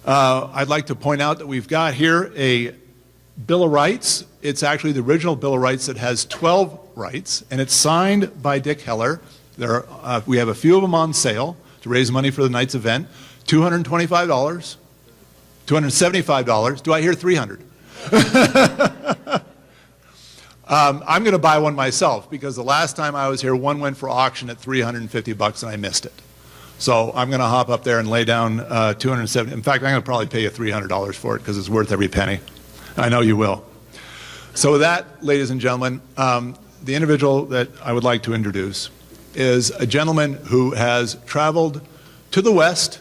I'd like to point out that we've got here a Bill of Rights. It's actually the original Bill of Rights that has 12 rights, and it's signed by Dick Heller. We have a few of them on sale to raise money for the night's event. $225, $275. Do I hear 300? I'm going to buy one myself, because the last time I was here, one went for auction at $350 and I missed it. So I'm going to hop up there and lay down $270. In fact, I'm going to probably pay you $300 for it, because it's worth every penny. I know you will. So with that, ladies and gentlemen, the individual that I would like to introduce is a gentleman who has traveled to the west,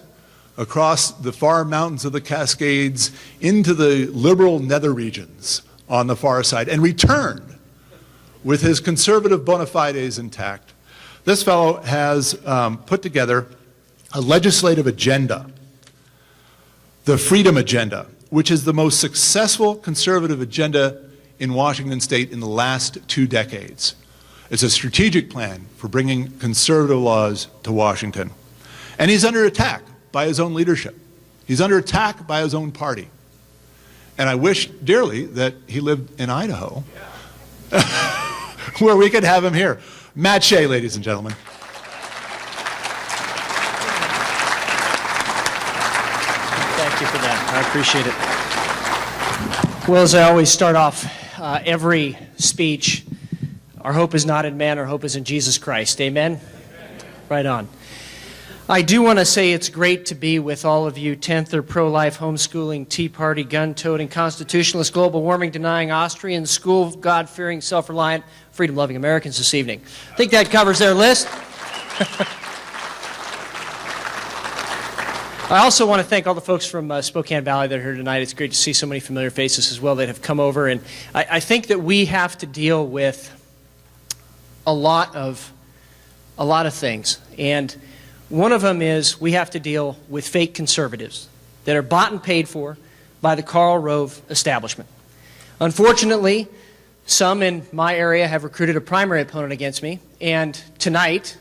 across the far mountains of the Cascades, into the liberal nether regions on the far side, and returned with his conservative bona fides intact. This fellow has put together a legislative agenda, the Freedom Agenda, which is the most successful conservative agenda in Washington State in the last 2 decades. It's a strategic plan for bringing conservative laws to Washington. And he's under attack by his own leadership. He's under attack by his own party. And I wish dearly that he lived in Idaho, where we could have him here. Matt Shea, ladies and gentlemen.
Thank you for that. I appreciate it. Well, as I always start off every speech, our hope is not in man, our hope is in Jesus Christ. Amen? Amen. Right on. I do want to say it's great to be with all of you 10th or pro-life, homeschooling, Tea Party, gun-toting, constitutionalist, global warming denying, Austrian, school, God-fearing, self-reliant, freedom-loving Americans this evening. I think that covers their list. I also want to thank all the folks from Spokane Valley that are here tonight. It's great to see so many familiar faces as well that have come over. And I think that we have to deal with a lot of things. And one of them is we have to deal with fake conservatives that are bought and paid for by the Karl Rove establishment. Unfortunately, some in my area have recruited a primary opponent against me, And tonight,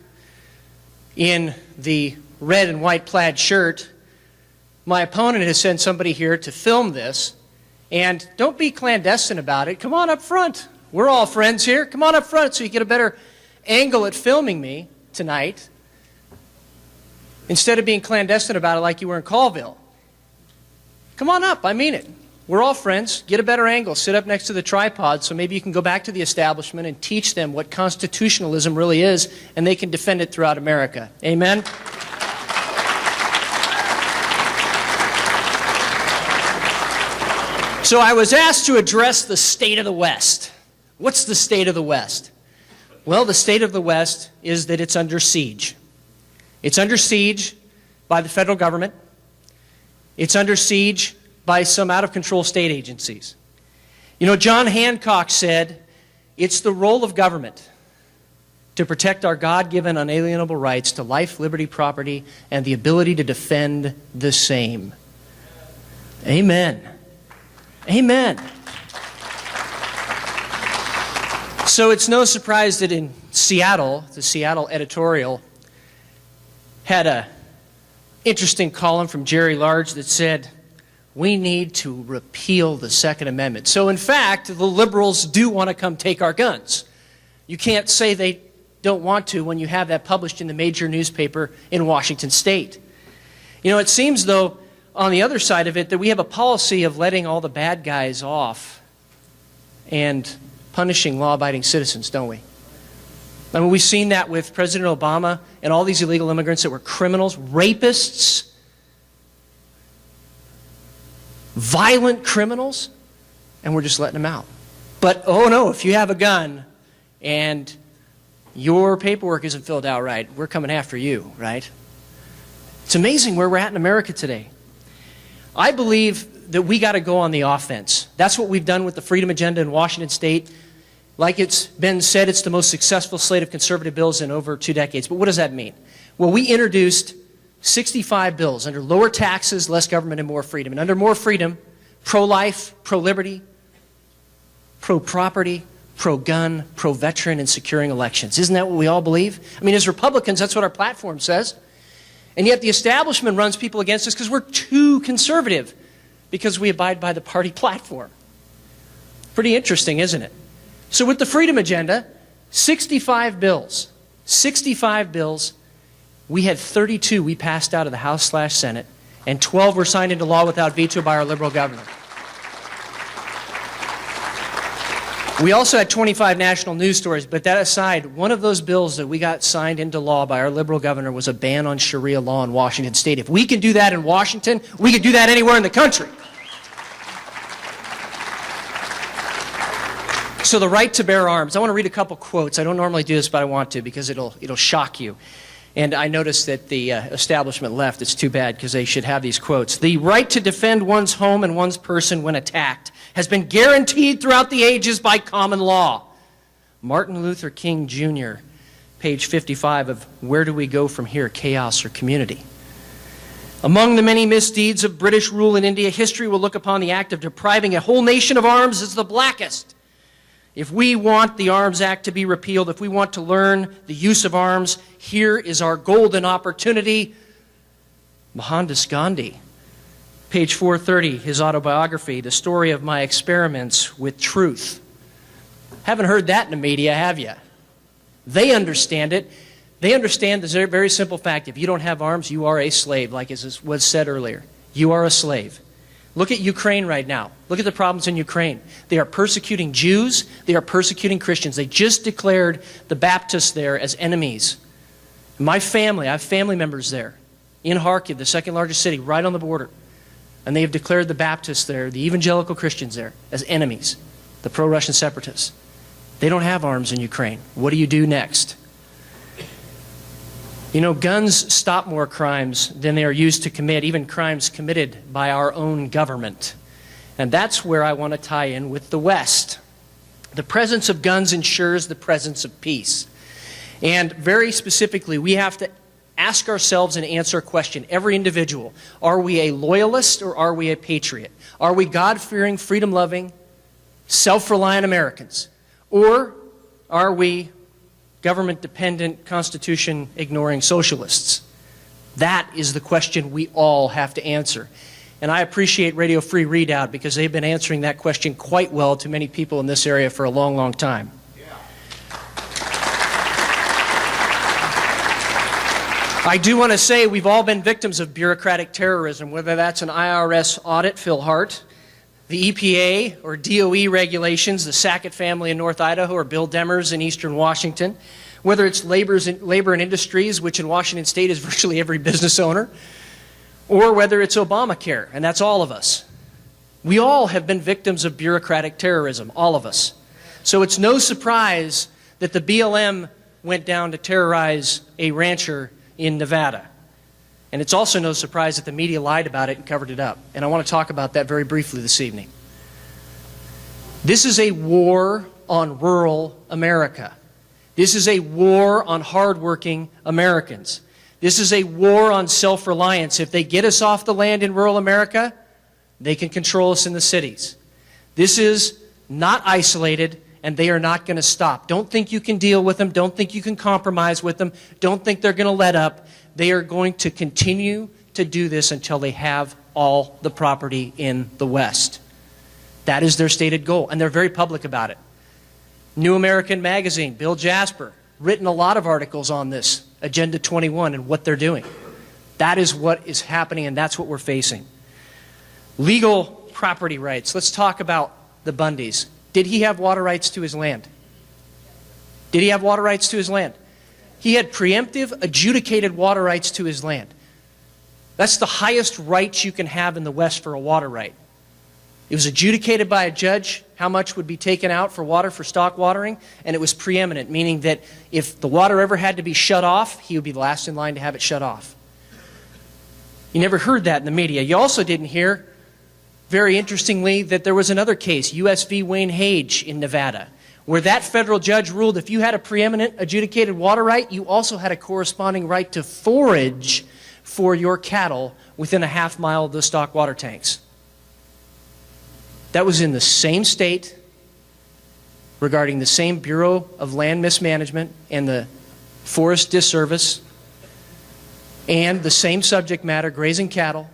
in the red and white plaid shirt, my opponent has sent somebody here to film this. And don't be clandestine about it. Come on up front. We're all friends here. Come on up front so you get a better angle at filming me tonight, instead of being clandestine about it like you were in Colville. Come on up. I mean it. We're all friends. Get a better angle. Sit up next to the tripod so maybe you can go back to the establishment and teach them what constitutionalism really is, and they can defend it throughout America. Amen? So I was asked to address the state of the West. What's the state of the West? Well, the state of the West is that it's under siege. It's under siege by the federal government. It's under siege by some out-of-control state agencies. You know, John Hancock said, it's the role of government to protect our God-given unalienable rights to life, liberty, property, and the ability to defend the same. Amen. Amen. So it's no surprise that in Seattle, the Seattle editorial had an interesting column from Jerry Large that said, we need to repeal the Second Amendment. So in fact, the liberals do want to come take our guns. You can't say they don't want to when you have that published in the major newspaper in Washington State. You know, it seems though, on the other side of it, that we have a policy of letting all the bad guys off and punishing law-abiding citizens, don't we? I mean, we've seen that with President Obama and all these illegal immigrants that were criminals, rapists, violent criminals, and we're just letting them out. But, oh no, if you have a gun and your paperwork isn't filled out right, we're coming after you, right? It's amazing where we're at in America today. I believe that we got to go on the offense. That's what we've done with the Freedom Agenda in Washington State. Like it's been said, it's the most successful slate of conservative bills in over 2 decades. But what does that mean? Well, we introduced 65 bills under lower taxes, less government, and more freedom. And under more freedom, pro-life, pro-liberty, pro-property, pro-gun, pro-veteran, and securing elections. Isn't that what we all believe? I mean, as Republicans, that's what our platform says. And yet the establishment runs people against us because we're too conservative, because we abide by the party platform. Pretty interesting, isn't it? So with the Freedom Agenda, 65 bills. 65 bills. We had 32 we passed out of the House/Senate, and 12 were signed into law without veto by our liberal governor. We also had 25 national news stories, but that aside, one of those bills that we got signed into law by our liberal governor was a ban on Sharia law in Washington State. If we can do that in Washington, we can do that anywhere in the country. So the right to bear arms. I want to read a couple quotes. I don't normally do this, but I want to because it'll shock you. And I noticed that the establishment left. It's too bad because they should have these quotes. The right to defend one's home and one's person when attacked has been guaranteed throughout the ages by common law. Martin Luther King Jr., page 55 of Where Do We Go From Here, Chaos or Community? Among the many misdeeds of British rule in India, history will look upon the act of depriving a whole nation of arms as the blackest. If we want the Arms Act to be repealed, if we want to learn the use of arms, here is our golden opportunity. Mohandas Gandhi, page 430, his autobiography, The Story of My Experiments with Truth. Haven't heard that in the media, have you? They understand it. They understand the very simple fact, if you don't have arms, you are a slave, like it was said earlier. You are a slave. Look at Ukraine right now. Look at the problems in Ukraine. They are persecuting Jews. They are persecuting Christians. They just declared the Baptists there as enemies. My family, I have family members there in Kharkiv, the second largest city, right on the border. And they have declared the Baptists there, the evangelical Christians there, as enemies, the pro-Russian separatists. They don't have arms in Ukraine. What do you do next? You know, guns stop more crimes than they are used to commit, even crimes committed by our own government. And that's where I want to tie in with the West. The presence of guns ensures the presence of peace. And very specifically, we have to ask ourselves and answer a question, every individual. Are we a loyalist or are we a patriot? Are we God-fearing, freedom-loving, self-reliant Americans? Or are we government-dependent, constitution-ignoring socialists? That is the question we all have to answer. And I appreciate Radio Free Readout because they've been answering that question quite well to many people in this area for a long, long time. I do want to say we've all been victims of bureaucratic terrorism, whether that's an IRS audit, Phil Hart, the EPA or DOE regulations, the Sackett family in North Idaho, or Bill Demers in Eastern Washington, whether it's labor and industries, which in Washington State is virtually every business owner, or whether it's Obamacare, and that's all of us. We all have been victims of bureaucratic terrorism, all of us. So it's no surprise that the BLM went down to terrorize a rancher in Nevada. And it's also no surprise that the media lied about it and covered it up. And I want to talk about that very briefly this evening. This is a war on rural America. This is a war on hardworking Americans. This is a war on self-reliance. If they get us off the land in rural America, they can control us in the cities. This is not isolated, and they are not going to stop. Don't think you can deal with them. Don't think you can compromise with them. Don't think they're going to let up. They are going to continue to do this until they have all the property in the West. That is their stated goal, and they're very public about it. New American Magazine, Bill Jasper, written a lot of articles on this, Agenda 21, and what they're doing. That is what is happening, and that's what we're facing. Legal property rights. Let's talk about the Bundys. Did he have water rights to his land? Did he have water rights to his land? He had preemptive, adjudicated water rights to his land. That's the highest rights you can have in the West for a water right. It was adjudicated by a judge how much would be taken out for water for stock watering, and it was preeminent, meaning that if the water ever had to be shut off, he would be the last in line to have it shut off. You never heard that in the media. You also didn't hear, very interestingly, that there was another case, U.S. v. Wayne Hage in Nevada, where that federal judge ruled if you had a preeminent adjudicated water right, you also had a corresponding right to forage for your cattle within a half mile of the stock water tanks. That was in the same state, regarding the same Bureau of Land Mismanagement and the Forest Disservice, and the same subject matter, grazing cattle,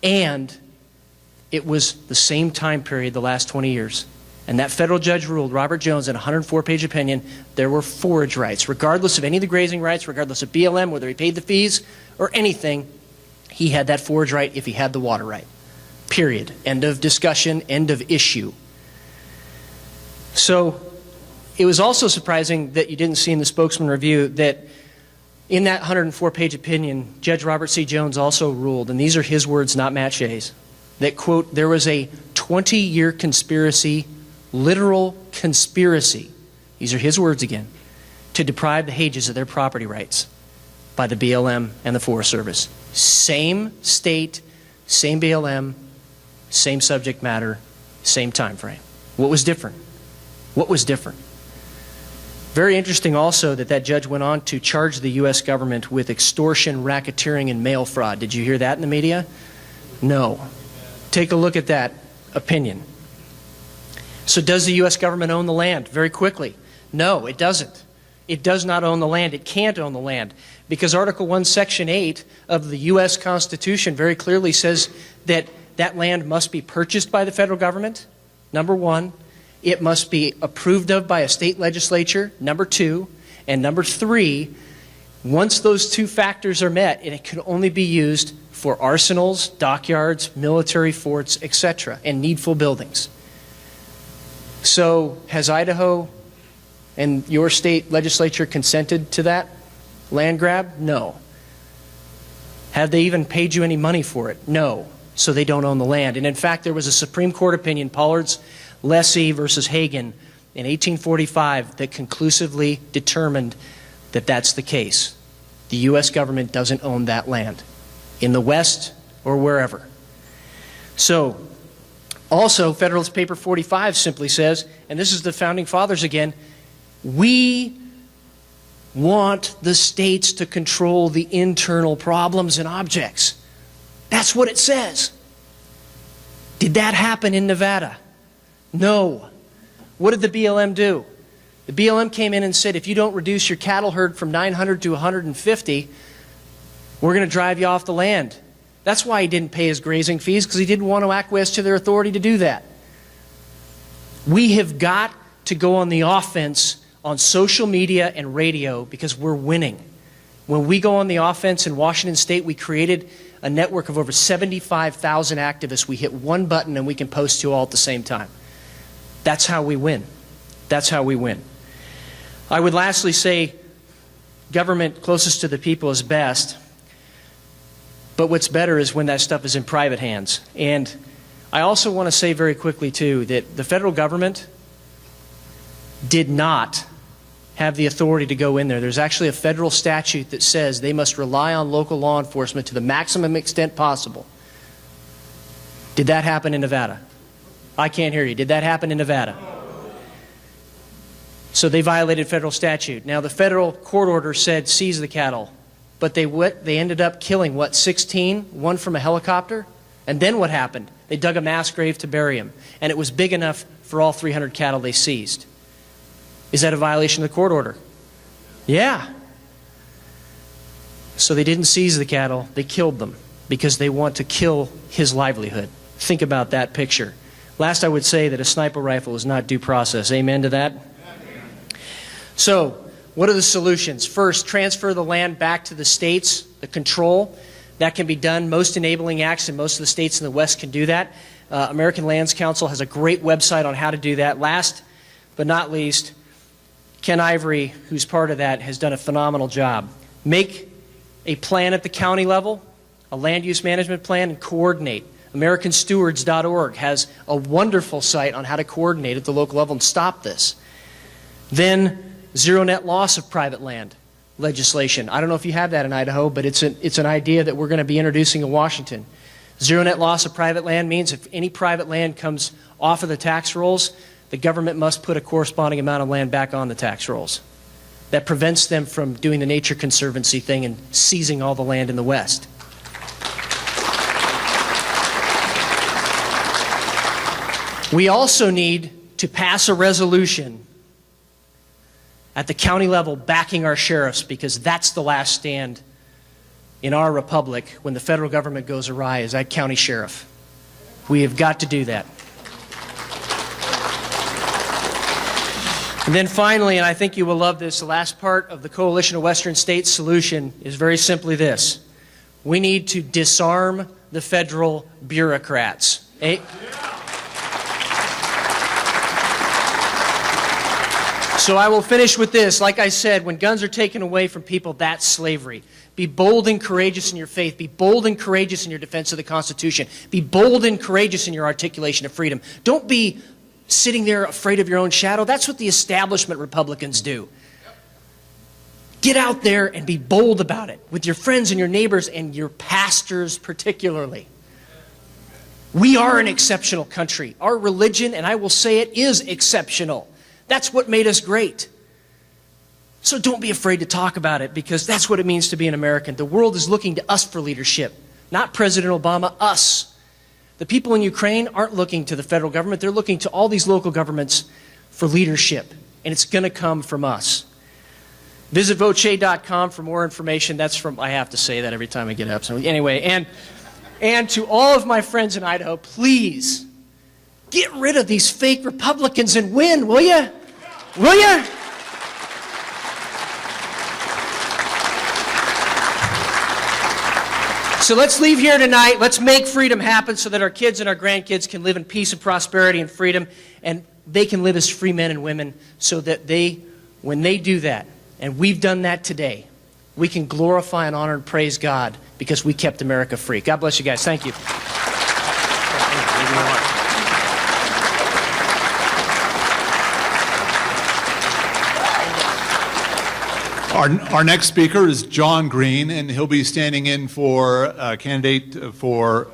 and it was the same time period, the last 20 years. And that federal judge ruled, Robert Jones, in a 104-page opinion, there were forage rights. Regardless of any of the grazing rights, regardless of BLM, whether he paid the fees or anything, he had that forage right if he had the water right. Period. End of discussion, end of issue. So it was also surprising that you didn't see in the spokesman review that in that 104-page opinion, Judge Robert C. Jones also ruled, and these are his words, not Matt Shea's, that, quote, there was a 20-year conspiracy, literal conspiracy, these are his words again, to deprive the Hages of their property rights by the BLM and the Forest Service. Same state, same BLM, same subject matter, same time frame. What was different? What was different? Very interesting also that that judge went on to charge the U.S. government with extortion, racketeering, and mail fraud. Did you hear that in the media? No. Take a look at that opinion. So does the U.S. government own the land? Very quickly. No, it doesn't. It does not own the land. It can't own the land because Article 1, Section 8 of the U.S. Constitution very clearly says that that land must be purchased by the federal government, number one. It must be approved of by a state legislature, number two. And number three, once those two factors are met, it can only be used for arsenals, dockyards, military forts, etc., and needful buildings. So has Idaho and your state legislature consented to that land grab? No. Have they even paid you any money for it? No. So they don't own the land. And in fact, there was a Supreme Court opinion, Pollard's Lessee versus Hagan, in 1845 that conclusively determined that that's the case. The U.S. government doesn't own that land in the West or wherever. So, also, Federalist Paper 45 simply says, and this is the Founding Fathers again, we want the states to control the internal problems and objects. That's what it says. Did that happen in Nevada? No. What did the BLM do? The BLM came in and said, if you don't reduce your cattle herd from 900 to 150, we're going to drive you off the land. That's why he didn't pay his grazing fees, because he didn't want to acquiesce to their authority to do that. We have got to go on the offense on social media and radio because we're winning. When we go on the offense in Washington State, we created a network of over 75,000 activists. We hit one button and we can post to all at the same time. That's how we win. That's how we win. I would lastly say government closest to the people is best, but what's better is when that stuff is in private hands. And I also want to say very quickly, too, that the federal government did not have the authority to go in there. There's actually a federal statute that says they must rely on local law enforcement to the maximum extent possible. Did that happen in Nevada? I can't hear you. Did that happen in Nevada? So they violated federal statute. Now the federal court order said seize the cattle, but they ended up killing, what, 16? One from a helicopter? And then what happened? They dug a mass grave to bury him, and it was big enough for all 300 cattle they seized. Is that a violation of the court order? Yeah. So they didn't seize the cattle, they killed them because they want to kill his livelihood. Think about that picture. Last, I would say that a sniper rifle is not due process. Amen to that? So, what are the solutions? First, transfer the land back to the states, the control. That can be done. Most enabling acts in most of the states in the West can do that. American Lands Council has a great website on how to do that. Last but not least, Ken Ivory, who's part of that, has done a phenomenal job. Make a plan at the county level, a land use management plan, and coordinate. AmericanStewards.org has a wonderful site on how to coordinate at the local level and stop this. Then, zero net loss of private land legislation. I don't know if you have that in Idaho, but it's an idea that we're going to be introducing in Washington. Zero net loss of private land means if any private land comes off of the tax rolls, the government must put a corresponding amount of land back on the tax rolls. That prevents them from doing the Nature Conservancy thing and seizing all the land in the West. We also need to pass a resolution at the county level backing our sheriffs, because that's the last stand in our republic when the federal government goes awry, is that county sheriff. We have got to do that. And then finally, and I think you will love this, the last part of the Coalition of Western States solution is very simply this. We need to disarm the federal bureaucrats. So I will finish with this. Like I said, when guns are taken away from people, that's slavery. Be bold and courageous in your faith. Be bold and courageous in your defense of the Constitution. Be bold and courageous in your articulation of freedom. Don't be sitting there afraid of your own shadow. That's what the establishment Republicans do. Get out there and be bold about it with your friends and your neighbors and your pastors particularly. We are an exceptional country. Our religion, and I will say it, is exceptional. That's what made us great. So don't be afraid to talk about it, because that's what it means to be an American. The world is looking to us for leadership, not President Obama, us. The people in Ukraine aren't looking to the federal government. They're looking to all these local governments for leadership, and it's going to come from us. Visit voce.com for more information. That's from, I have to say that every time I get up. So anyway, and to all of my friends in Idaho, please get rid of these fake Republicans and win, will you? Will you? So let's leave here tonight. Let's make freedom happen so that our kids and our grandkids can live in peace and prosperity and freedom, and they can live as free men and women, so that when they do that, and we've done that today, we can glorify and honor and praise God because we kept America free. God bless you guys. Thank you.
Our next speaker is John Green, and he'll be standing in for a candidate for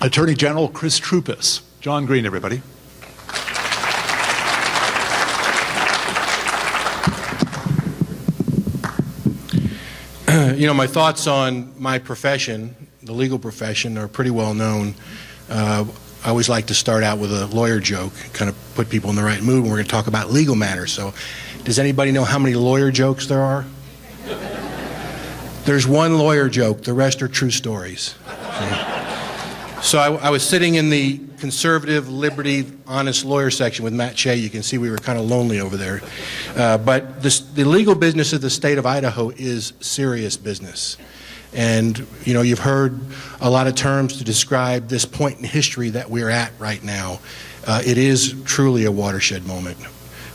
Attorney General Chris Troupis. John Green, everybody.
You know, my thoughts on my profession, the legal profession, are pretty well known. I always like to start out with a lawyer joke, kind of put people in the right mood when we're going to talk about legal matters. So, does anybody know how many lawyer jokes there are? There's one lawyer joke, the rest are true stories. So I was sitting in the conservative, liberty, honest lawyer section with Matt Shea. You can see we were kind of lonely over there. But the legal business of the state of Idaho is serious business. And, you know, you've heard a lot of terms to describe this point in history that we're at right now. It is truly a watershed moment.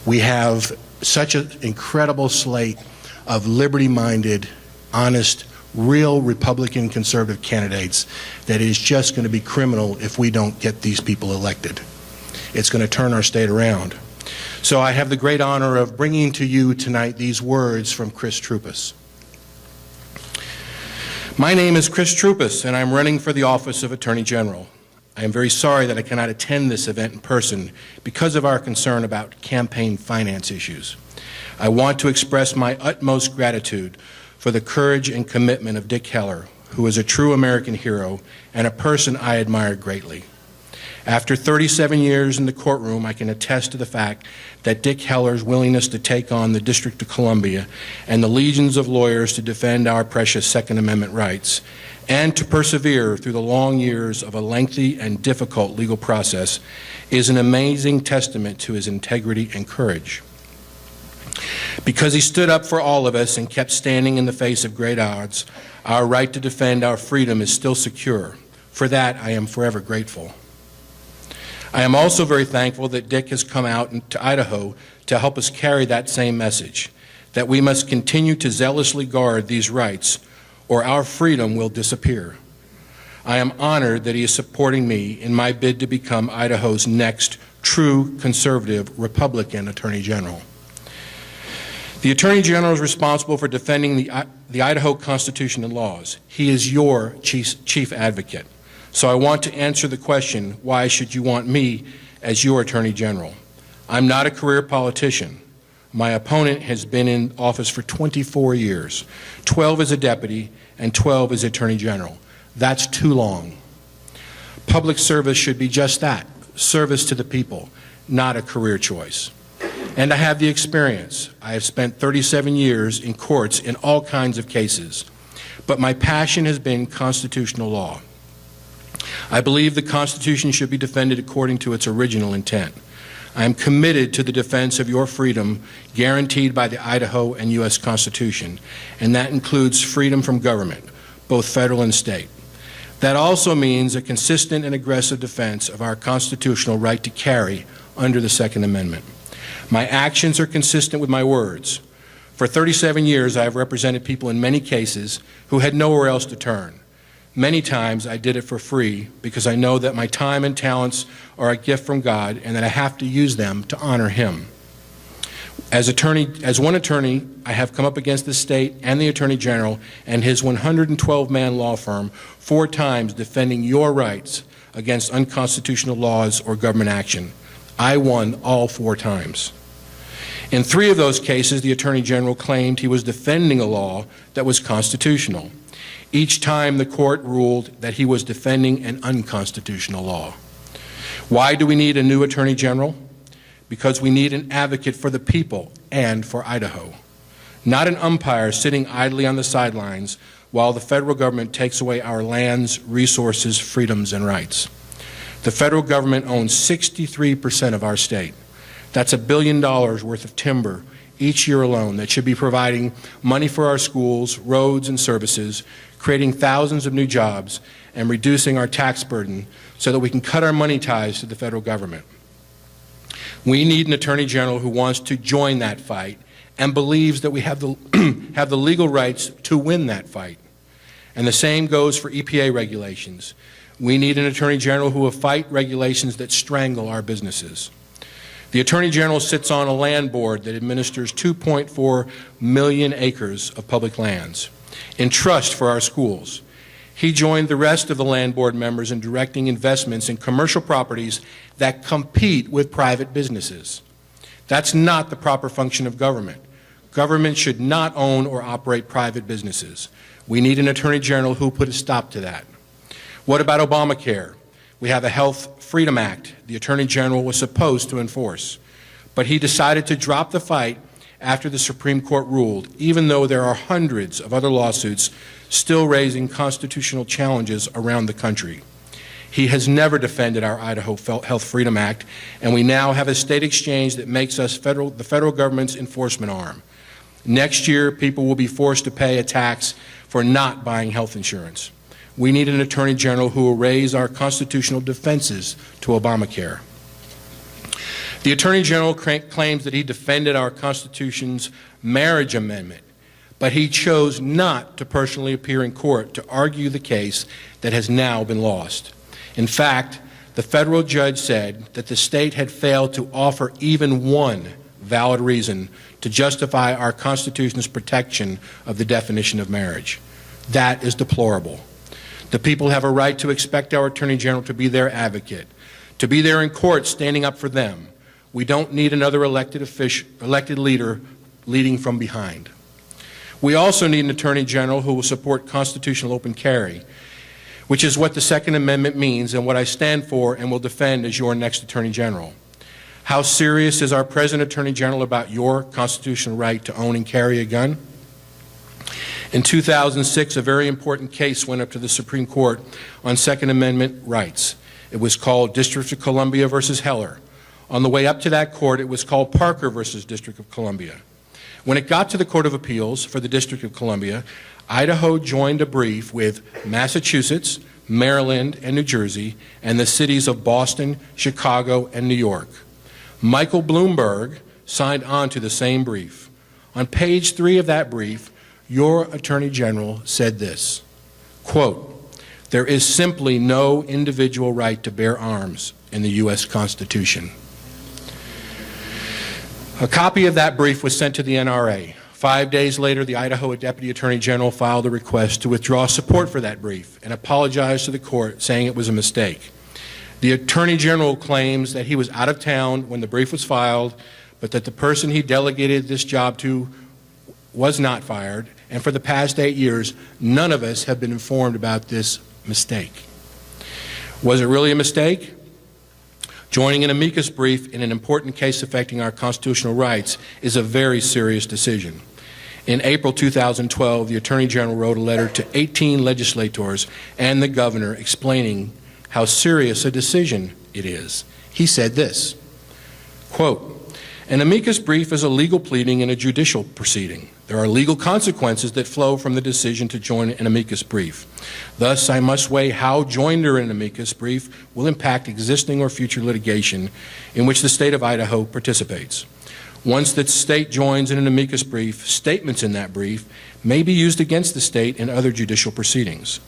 We have such an incredible slate of liberty-minded, honest, real Republican conservative candidates that is just going to be criminal if we don't get these people elected. It's going to turn our state around. So I have the great honor of bringing to you tonight these words from Chris Troupas. My name is Chris Troupas, and I'm running for the office of Attorney General. I am very sorry that I cannot attend this event in person because of our concern about campaign finance issues. I want to express my utmost gratitude for the courage and commitment of Dick Heller, who is a true American hero and a person I admire greatly. After 37 years in the courtroom, I can attest to the fact that Dick Heller's willingness to take on the District of Columbia and the legions of lawyers to defend our precious Second Amendment rights, and to persevere through the long years of a lengthy and difficult legal process, is an amazing testament to his integrity and courage. Because he stood up for all of us and kept standing in the face of great odds, our right to defend our freedom is still secure. For that, I am forever grateful. I am also very thankful that Dick has come out to Idaho to help us carry that same message, that we must continue to zealously guard these rights or our freedom will disappear. I am honored that he is supporting me in my bid to become Idaho's next true conservative Republican Attorney General. The Attorney General is responsible for defending the Idaho Constitution and laws. He is your chief advocate. So I want to answer the question, why should you want me as your Attorney General? I'm not a career politician. My opponent has been in office for 24 years, 12 as a deputy and 12 as Attorney General. That's too long. Public service should be just that, service to the people, not a career choice. And I have the experience. I have spent 37 years in courts in all kinds of cases, but my passion has been constitutional law. I believe the Constitution should be defended according to its original intent. I am committed to the defense of your freedom guaranteed by the Idaho and U.S. Constitution, and that includes freedom from government, both federal and state. That also means a consistent and aggressive defense of our constitutional right to carry under the Second Amendment. My actions are consistent with my words. For 37 years, I have represented people in many cases who had nowhere else to turn. Many times I did it for free because I know that my time and talents are a gift from God and that I have to use them to honor Him. As one attorney, I have come up against the state and the Attorney General and his 112-man law firm 4 times defending your rights against unconstitutional laws or government action. I won all 4 times. In 3 of those cases, the Attorney General claimed he was defending a law that was constitutional. Each time the court ruled that he was defending an unconstitutional law. Why do we need a new Attorney General? Because we need an advocate for the people and for Idaho. Not an umpire sitting idly on the sidelines while the federal government takes away our lands, resources, freedoms, and rights. The federal government owns 63% of our state. That's $1 billion worth of timber each year alone that should be providing money for our schools, roads, and services, creating thousands of new jobs, and reducing our tax burden so that we can cut our money ties to the federal government. We need an Attorney General who wants to join that fight and believes that we have the legal rights to win that fight. And the same goes for EPA regulations. We need an Attorney General who will fight regulations that strangle our businesses. The Attorney General sits on a land board that administers 2.4 million acres of public lands in trust for our schools. He joined the rest of the land board members in directing investments in commercial properties that compete with private businesses. That's not the proper function of government. Government should not own or operate private businesses. We need an Attorney General who put a stop to that. What about Obamacare? We have a Health Freedom Act the Attorney General was supposed to enforce, but he decided to drop the fight after the Supreme Court ruled, even though there are hundreds of other lawsuits still raising constitutional challenges around the country. He has never defended our Idaho Health Freedom Act, and we now have a state exchange that makes us the federal government's enforcement arm. Next year, people will be forced to pay a tax for not buying health insurance. We need an Attorney General who will raise our constitutional defenses to Obamacare. The Attorney General claims that he defended our Constitution's marriage amendment, but he chose not to personally appear in court to argue the case that has now been lost. In fact, the federal judge said that the state had failed to offer even one valid reason to justify our Constitution's protection of the definition of marriage. That is deplorable. The people have a right to expect our Attorney General to be their advocate, to be there in court standing up for them. We don't need another elected leader leading from behind. We also need an Attorney General who will support constitutional open carry, which is what the Second Amendment means and what I stand for and will defend as your next Attorney General. How serious is our present Attorney General about your constitutional right to own and carry a gun? In 2006, a very important case went up to the Supreme Court on Second Amendment rights. It was called District of Columbia versus Heller. On the way up to that court, it was called Parker versus District of Columbia. When it got to the Court of Appeals for the District of Columbia, Idaho joined a brief with Massachusetts, Maryland, and New Jersey, and the cities of Boston, Chicago, and New York. Michael Bloomberg signed on to the same brief. On page 3 of that brief, your Attorney General said this, quote, "There is simply no individual right to bear arms in the U.S. Constitution." A copy of that brief was sent to the NRA. 5 days later, the Idaho Deputy Attorney General filed a request to withdraw support for that brief and apologized to the court, saying it was a mistake. The Attorney General claims that he was out of town when the brief was filed, but that the person he delegated this job to was not fired, and for the past 8 years, none of us have been informed about this mistake. Was it really a mistake? Joining an amicus brief in an important case affecting our constitutional rights is a very serious decision. In April 2012, the Attorney General wrote a letter to 18 legislators and the governor explaining how serious a decision it is. He said this, quote, "An amicus brief is a legal pleading in a judicial proceeding. There are legal consequences that flow from the decision to join an amicus brief. Thus, I must weigh how joinder in an amicus brief will impact existing or future litigation in which the state of Idaho participates. Once the state joins in an amicus brief, statements in that brief may be used against the state in other judicial proceedings.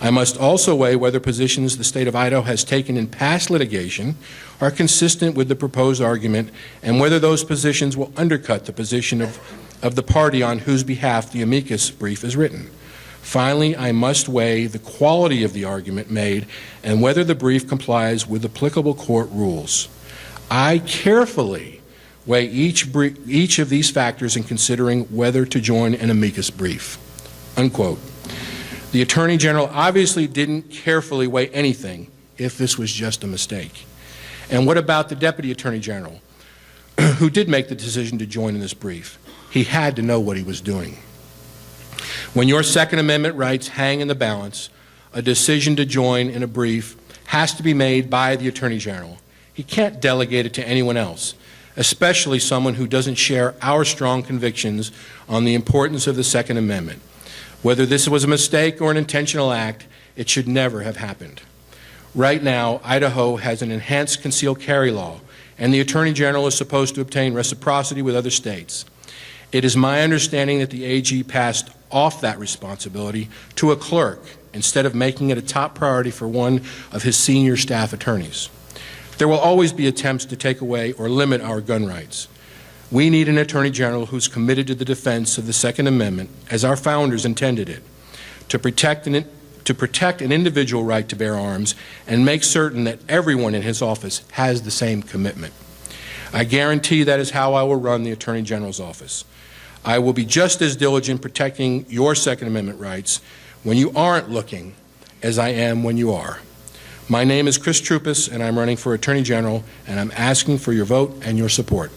I must also weigh whether positions the state of Idaho has taken in past litigation are consistent with the proposed argument and whether those positions will undercut the position of the party on whose behalf the amicus brief is written. Finally, I must weigh the quality of the argument made and whether the brief complies with applicable court rules. I carefully weigh each of these factors in considering whether to join an amicus brief." Unquote. The Attorney General obviously didn't carefully weigh anything if this was just a mistake. And what about the Deputy Attorney General, who did make the decision to join in this brief? He had to know what he was doing. When your Second Amendment rights hang in the balance, a decision to join in a brief has to be made by the Attorney General. He can't delegate it to anyone else, especially someone who doesn't share our strong convictions on the importance of the Second Amendment. Whether this was a mistake or an intentional act, it should never have happened. Right now, Idaho has an enhanced concealed carry law, and the Attorney General is supposed to obtain reciprocity with other states. It is my understanding that the AG passed off that responsibility to a clerk instead of making it a top priority for one of his senior staff attorneys. There will always be attempts to take away or limit our gun rights. We need an Attorney General who's committed to the defense of the Second Amendment, as our founders intended it, to protect an individual right to bear arms and make certain that everyone in his office has the same commitment. I guarantee that is how I will run the Attorney General's office. I will be just as diligent protecting your Second Amendment rights when you aren't looking as I am when you are. My name is Chris Troupis, and I'm running for Attorney General, and I'm asking for your vote and your support.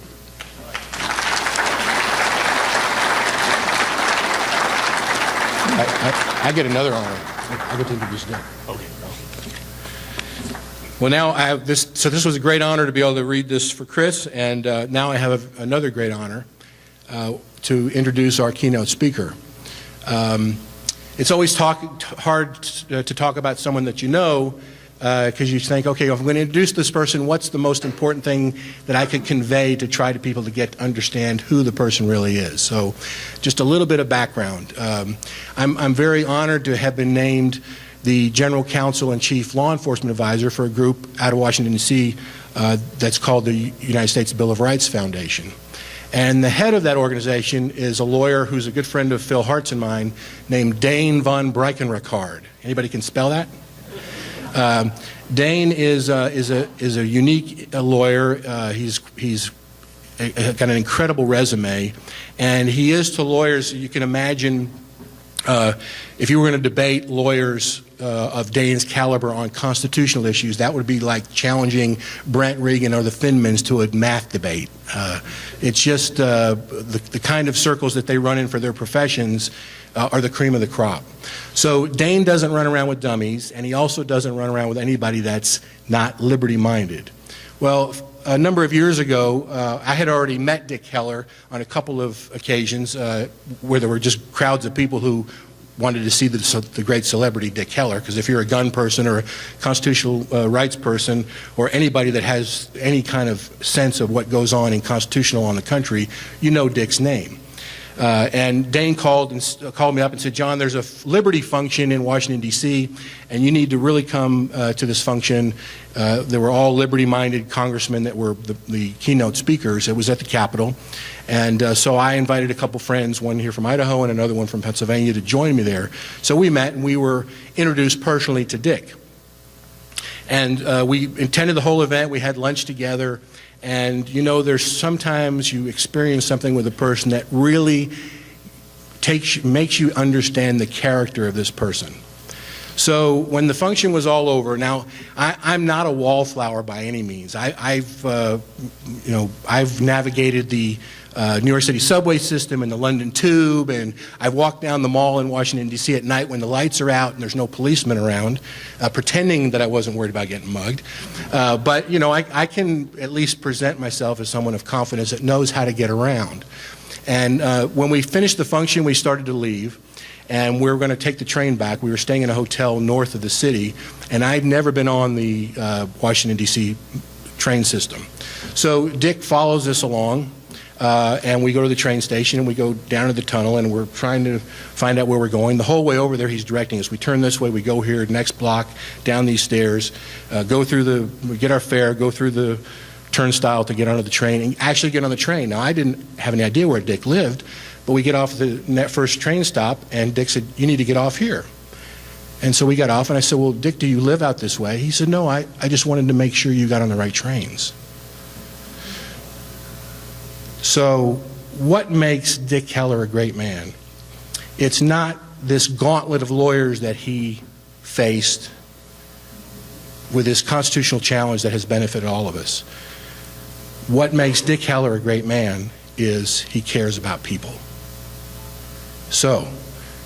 I get another honor. I get to introduce Dick. Okay. Well, now I have this. So this was a great honor to be able to read this for Chris, and now I have another great honor to introduce our keynote speaker. It's always hard to talk about someone that you know, because you think, okay, if I'm going to introduce this person, what's the most important thing that I could convey to try to people to get to understand who the person really is? So just a little bit of background. I'm very honored to have been named the General Counsel and Chief Law Enforcement Advisor for a group out of Washington, D.C. That's called the United States Bill of Rights Foundation. And the head of that organization is a lawyer who's a good friend of Phil Hart's and mine named Dane von Breckenrickard. Anybody can spell that? Dane is a unique lawyer. He's got an incredible resume, and he is to lawyers. You can imagine if you were going to debate lawyers of Dane's caliber on constitutional issues, that would be like challenging Brent Regan or the Finmans to a math debate. It's just the kind of circles that they run in for their professions are the cream of the crop. So Dane doesn't run around with dummies, and he also doesn't run around with anybody that's not liberty-minded. Well, a number of years ago, I had already met Dick Keller on a couple of occasions where there were just crowds of people who wanted to see the great celebrity Dick Keller, because if you're a gun person or a constitutional rights person or anybody that has any kind of sense of what goes on in constitutional law in the country, you know Dick's name. And Dane called me up and said, John, there's a Liberty function in Washington, D.C., and you need to really come to this function. There were all liberty-minded congressmen that were the keynote speakers. It was at the Capitol. And so I invited a couple friends, one here from Idaho and another one from Pennsylvania, to join me there. So we met, and we were introduced personally to Dick. And we attended the whole event. We had lunch together. And you know, there's sometimes you experience something with a person that really makes you understand the character of this person. So when the function was all over, now I'm not a wallflower by any means. I've navigated the New York City subway system and the London Tube, and I've walked down the mall in Washington, D.C. at night when the lights are out and there's no policemen around, pretending that I wasn't worried about getting mugged. But, you know, I can at least present myself as someone of confidence that knows how to get around. And when we finished the function, we started to leave, and we were going to take the train back. We were staying in a hotel north of the city, and I'd never been on the Washington, D.C. train system. So Dick follows us along. And we go to the train station, and we go down to the tunnel, and we're trying to find out where we're going. The whole way over there, he's directing us. We turn this way, we go here, next block, down these stairs, we get our fare, go through the turnstile to get onto the train, and actually get on the train. Now, I didn't have any idea where Dick lived, but we get off the first train stop, and Dick said, you need to get off here. And so we got off, and I said, well, Dick, do you live out this way? He said, no, I just wanted to make sure you got on the right trains. So what makes Dick Keller a great man? It's not this gauntlet of lawyers that he faced with this constitutional challenge that has benefited all of us. What makes Dick Keller a great man is he cares about people. So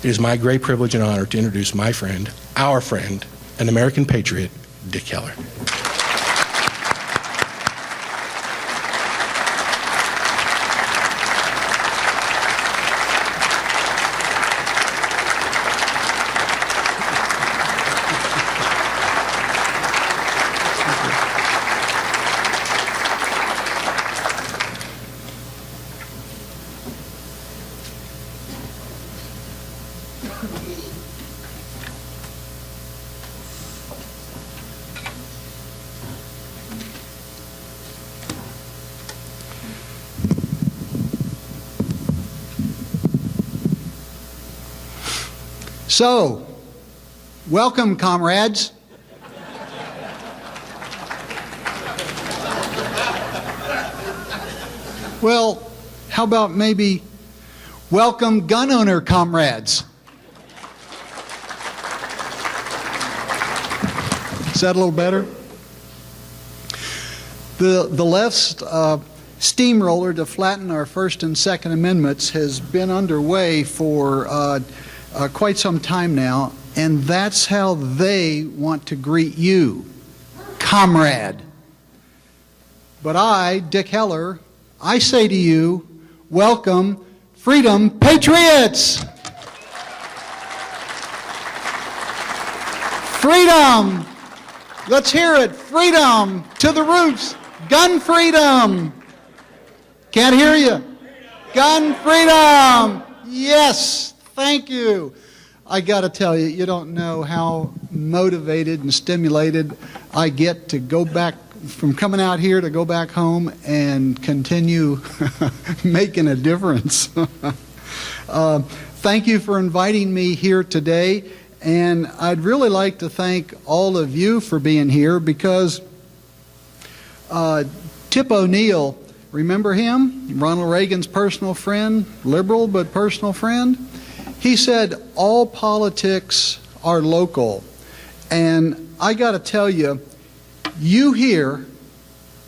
it is my great privilege and honor to introduce my friend, our friend, an American patriot, Dick Keller.
So, welcome, comrades. Well, how about maybe welcome gun owner comrades? Is that a little better? The left's steamroller to flatten our First and Second Amendments has been underway for quite some time now, and that's how they want to greet you, comrade. But I, Dick Heller, I say to you, welcome, freedom patriots! Freedom! Let's hear it. Freedom to the roots. Gun freedom. Can't hear you. Gun freedom. Yes. Thank you. I got to tell you, you don't know how motivated and stimulated I get to go back from coming out here to go back home and continue making a difference. Thank you for inviting me here today. And I'd really like to thank all of you for being here because Tip O'Neill, remember him? Ronald Reagan's personal friend, liberal but personal friend. He said all politics are local. And I got to tell you, you here,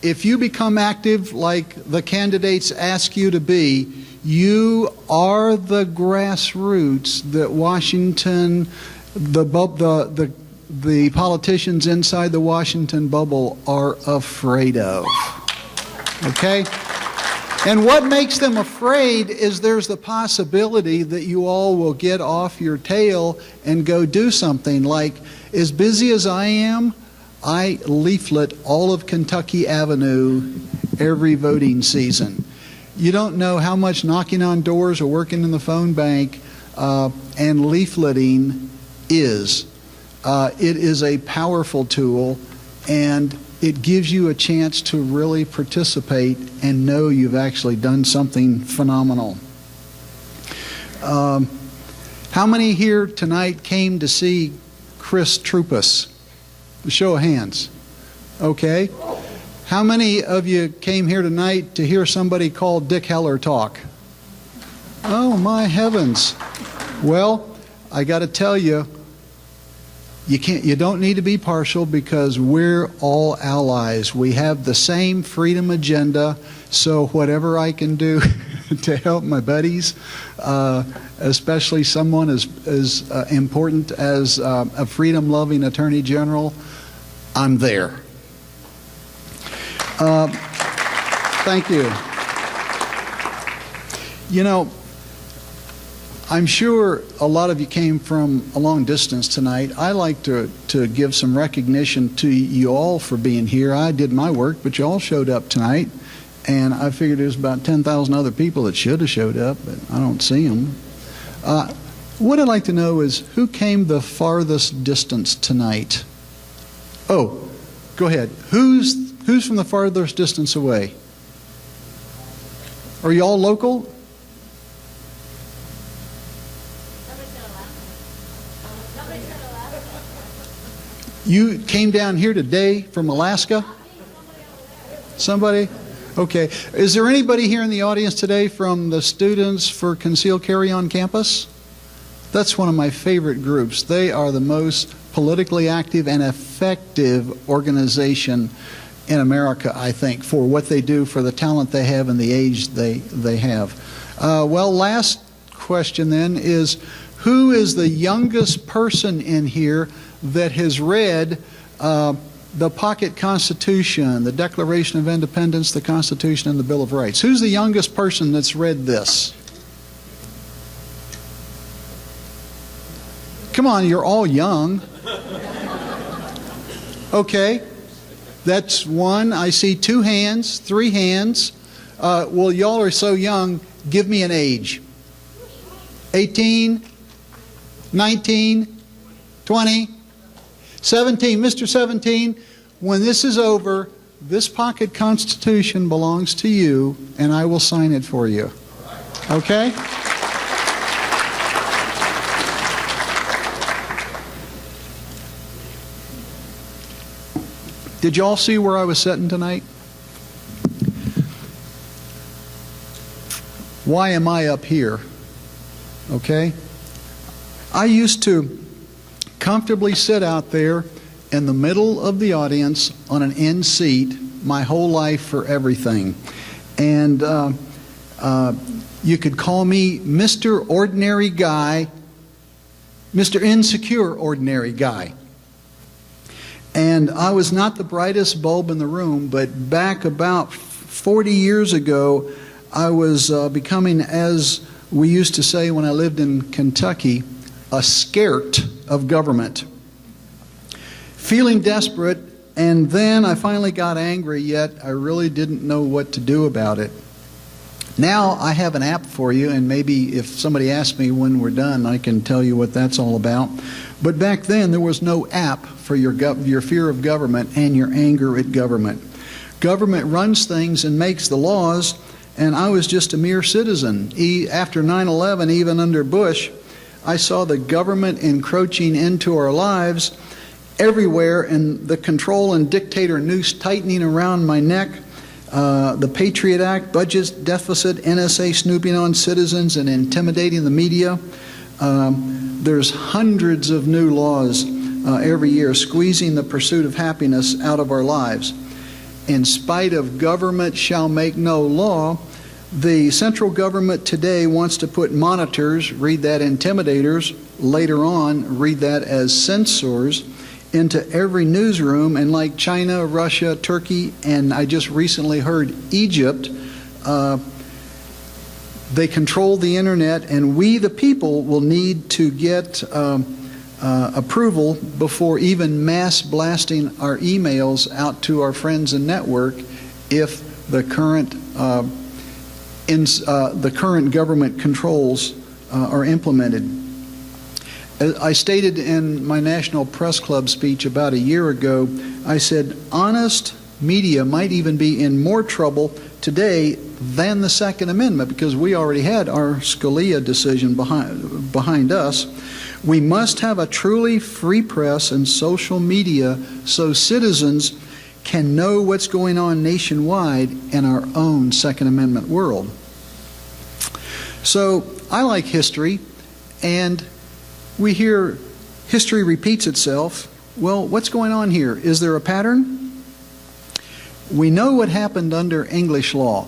if you become active like the candidates ask you to be, you are the grassroots that Washington, the politicians inside the Washington bubble are afraid of. Okay? And what makes them afraid is there's the possibility that you all will get off your tail and go do something. Like, as busy as I am, I leaflet all of Kentucky Avenue every voting season. You don't know how much knocking on doors or working in the phone bank and leafleting is. It is a powerful tool, and it gives you a chance to really participate and know you've actually done something phenomenal. How many here tonight came to see Chris Troupis? A show of hands. Okay. How many of you came here tonight to hear somebody called Dick Heller talk? Oh, my heavens. Well, I got to tell you, you don't need to be partial because we're all allies. We have the same freedom agenda, so whatever I can do to help my buddies, especially someone as important as a freedom-loving Attorney General, I'm there. Thank you. You know, I'm sure a lot of you came from a long distance tonight. I like to give some recognition to you all for being here. I did my work, but you all showed up tonight, and I figured there's about 10,000 other people that should have showed up, but I don't see them. What I'd like to know is who came the farthest distance tonight? Oh, go ahead. Who's from the farthest distance away? Are you all local? You came down here today from Alaska? Somebody? Okay. Is there anybody here in the audience today from the Students for Concealed Carry on campus? That's one of my favorite groups. They are the most politically active and effective organization in America, I think, for what they do, for the talent they have and the age they have. Well, last question then is, who is the youngest person in here that has read the Pocket Constitution, the Declaration of Independence, the Constitution, and the Bill of Rights? Who's the youngest person that's read this? Come on, you're all young. Okay, that's one. I see 2 hands, 3 hands. Well, y'all are so young, give me an age. 18, 19, 20, 17. Mr. 17, when this is over, this Pocket Constitution belongs to you, and I will sign it for you. Okay? Did you all see where I was sitting tonight? Why am I up here? Okay? I used to comfortably sit out there in the middle of the audience on an end seat my whole life for everything. And you could call me Mr. Ordinary Guy, Mr. Insecure Ordinary Guy. And I was not the brightest bulb in the room, but back about 40 years ago, I was becoming, as we used to say when I lived in Kentucky, a scart of government. Feeling desperate, and then I finally got angry, yet I really didn't know what to do about it. Now I have an app for you, and maybe if somebody asks me when we're done, I can tell you what that's all about. But back then, there was no app for your fear of government and your anger at government. Government runs things and makes the laws, and I was just a mere citizen. After 9/11, even under Bush, I saw the government encroaching into our lives everywhere, and the control and dictator noose tightening around my neck. The Patriot Act, budget deficit, NSA snooping on citizens and intimidating the media. There's hundreds of new laws every year squeezing the pursuit of happiness out of our lives. In spite of government shall make no law, the central government today wants to put monitors, read that intimidators, later on read that as censors, into every newsroom, and like China, Russia, Turkey, and I just recently heard Egypt, they control the internet, and we the people will need to get approval before even mass blasting our emails out to our friends and network if the current government controls are implemented. I stated in my National Press Club speech about a year ago, I said, honest media might even be in more trouble today than the Second Amendment, because we already had our Scalia decision behind us. We must have a truly free press and social media so citizens can know what's going on nationwide in our own Second Amendment world. So I like history, and we hear history repeats itself. Well, what's going on here? Is there a pattern? We know what happened under English law.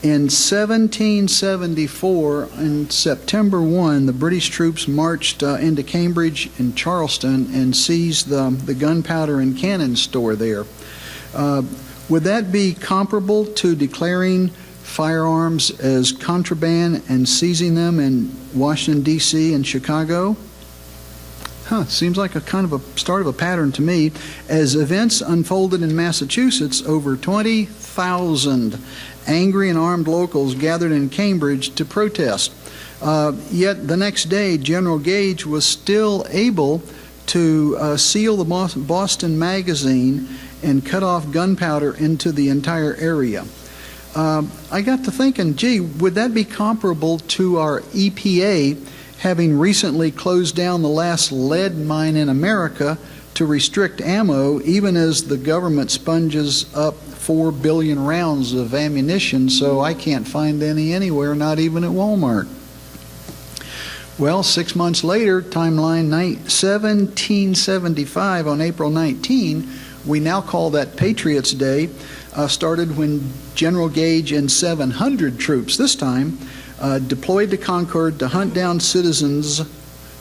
In 1774, on September 1, the British troops marched into Cambridge and Charleston and seized the gunpowder and cannon store there. Would that be comparable to declaring firearms as contraband and seizing them in Washington, D.C. and Chicago? Seems like a kind of a start of a pattern to me. As events unfolded in Massachusetts, over 20,000 angry and armed locals gathered in Cambridge to protest. Yet the next day, General Gage was still able to seal the Boston Magazine and cut off gunpowder into the entire area. I got to thinking, gee, would that be comparable to our EPA having recently closed down the last lead mine in America to restrict ammo, even as the government sponges up 4 billion rounds of ammunition, so I can't find any anywhere, not even at Walmart. Well, 6 months later, timeline 1775, on April 19, we now call that Patriots Day, started when General Gage and 700 troops, this time, deployed to Concord to hunt down citizens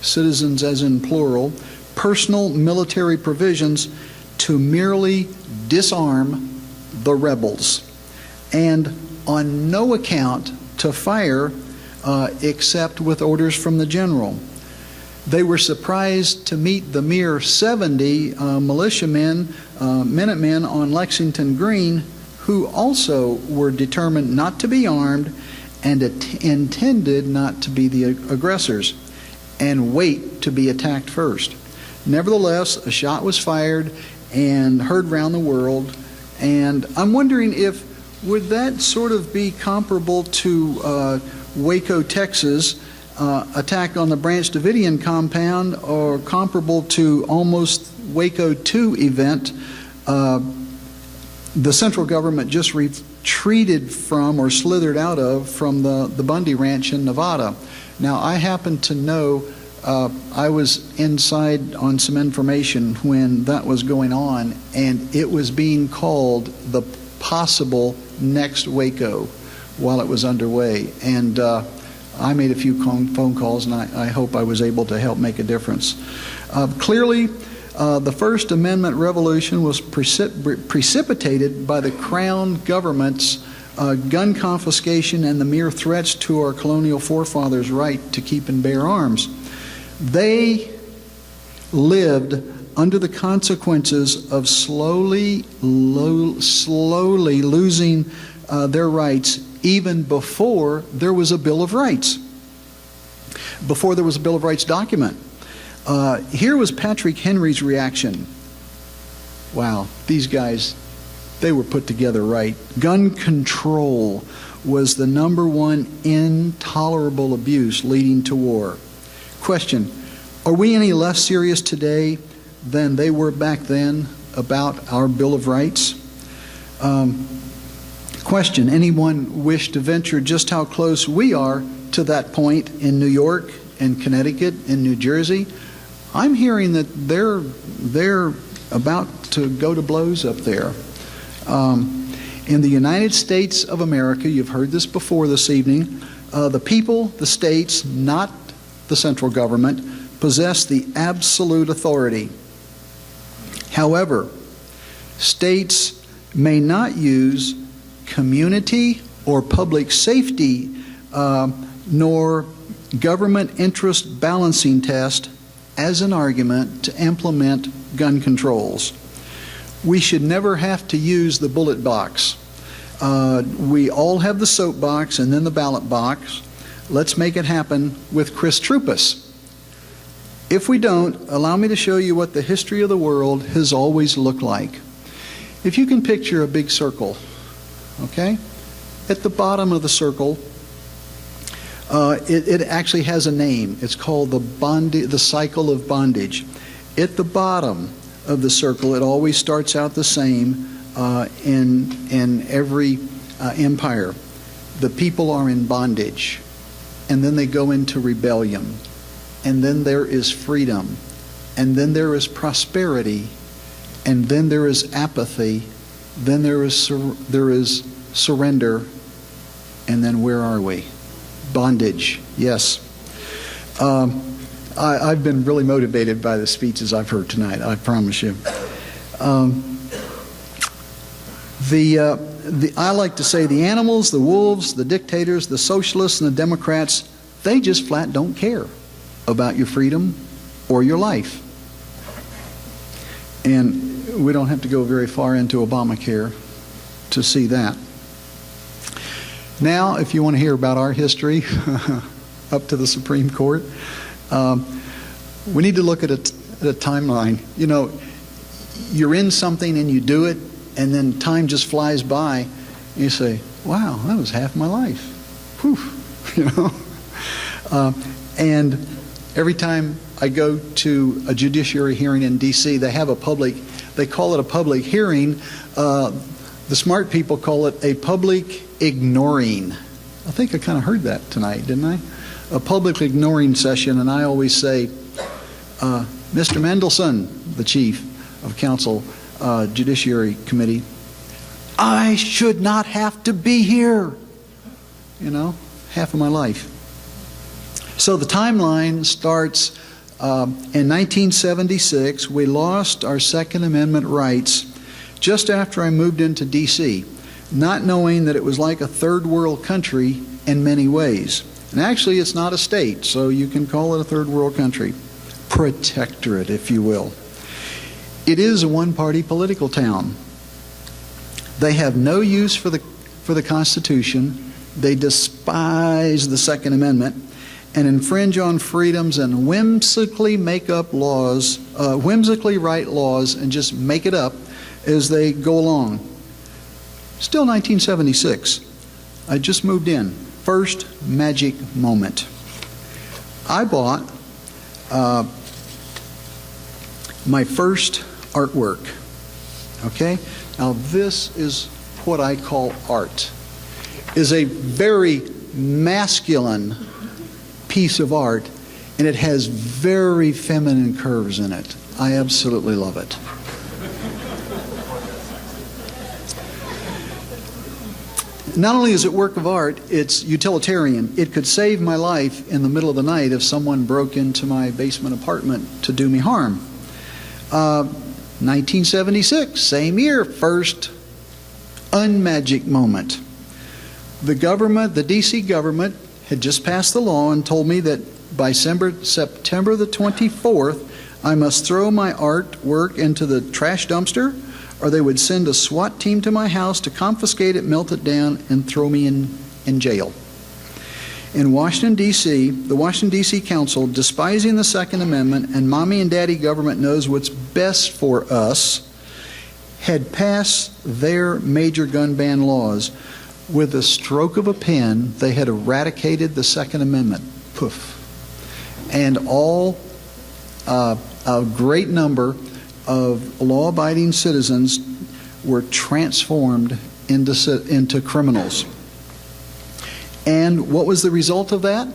as in plural, personal military provisions to merely disarm the rebels, and on no account to fire except with orders from the general. They were surprised to meet the mere 70 militiamen, Minutemen on Lexington Green, who also were determined not to be armed and intended not to be the aggressors and wait to be attacked first. Nevertheless, a shot was fired and heard around the world, and I'm wondering if would that sort of be comparable to Waco, Texas, attack on the Branch Davidian compound, or comparable to almost Waco 2 event. The central government just retreated from, or slithered out of, from the Bundy Ranch in Nevada. Now, I happen to know I was inside on some information when that was going on, and it was being called the possible next Waco while it was underway. And I made a few phone calls, and I hope I was able to help make a difference. Clearly, the First Amendment revolution was precipitated by the Crown government's gun confiscation and the mere threats to our colonial forefathers' right to keep and bear arms. They lived under the consequences of slowly losing their rights even before there was a Bill of Rights, before there was a Bill of Rights document. Here was Patrick Henry's reaction. Wow, these guys, they were put together right. Gun control was the #1 intolerable abuse leading to war. Question, are we any less serious today than they were back then about our Bill of Rights? Question, anyone wish to venture just how close we are to that point in New York, in Connecticut, in New Jersey? I'm hearing that they're about to go to blows up there. In the United States of America, you've heard this before this evening, the people, the states, not the central government, possess the absolute authority. However, states may not use community or public safety nor government interest balancing test as an argument to implement gun controls. We should never have to use the bullet box. We all have the soapbox and then the ballot box. Let's make it happen with Chris Troupis. If we don't, allow me to show you what the history of the world has always looked like. If you can picture a big circle, okay? At the bottom of the circle, it actually has a name. It's called the cycle of bondage. At the bottom of the circle, it always starts out the same in every empire. The people are in bondage, and then they go into rebellion, and then there is freedom, and then there is prosperity, and then there is apathy, then there is surrender, and then where are we? Bondage, yes. I've been really motivated by the speeches I've heard tonight, I promise you. I like to say the animals, the wolves, the dictators, the socialists, and the Democrats, they just flat don't care about your freedom or your life. And we don't have to go very far into Obamacare to see that. Now, if you want to hear about our history up to the Supreme Court, we need to look at a timeline. You know, you're in something and you do it, and then time just flies by, and you say, wow, that was half my life. Whew, you know? And every time I go to a judiciary hearing in D.C., they call it a public hearing. The smart people call it a public ignoring. I think I kind of heard that tonight, didn't I? A public ignoring session, and I always say, Mr. Mendelson, the chief of counsel, Judiciary Committee, I should not have to be here. You know, half of my life. So the timeline starts in 1976. We lost our Second Amendment rights just after I moved into D.C., not knowing that it was like a third world country in many ways. And actually, it's not a state, so you can call it a third world country. Protectorate, if you will. It is a one-party political town. They have no use for the Constitution. They despise the Second Amendment and infringe on freedoms and whimsically make up laws, whimsically write laws and just make it up as they go along. Still 1976. I just moved in. First magic moment. I bought my first artwork. Okay? Now this is what I call art. Is a very masculine piece of art. And it has very feminine curves in it. I absolutely love it. Not only is it work of art, it's utilitarian. It could save my life in the middle of the night if someone broke into my basement apartment to do me harm. 1976, same year, first unmagic moment. The government, the DC government, had just passed the law and told me that by September the 24th, I must throw my artwork into the trash dumpster, or they would send a SWAT team to my house to confiscate it, melt it down, and throw me in jail. In Washington, D.C., the Washington, D.C. Council, despising the Second Amendment and mommy and daddy government knows what's best for us, had passed their major gun ban laws. With a stroke of a pen, they had eradicated the Second Amendment. Poof. And a great number of law-abiding citizens were transformed into criminals. And what was the result of that?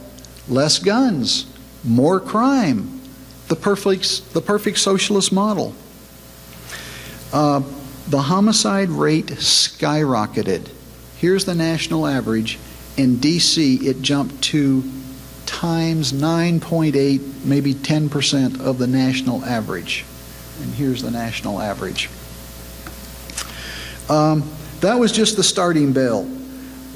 Less guns, more crime, the perfect socialist model. The homicide rate skyrocketed. Here's the national average. In D.C., it jumped to times 9.8, maybe 10% of the national average. And here's the national average. That was just the starting bell,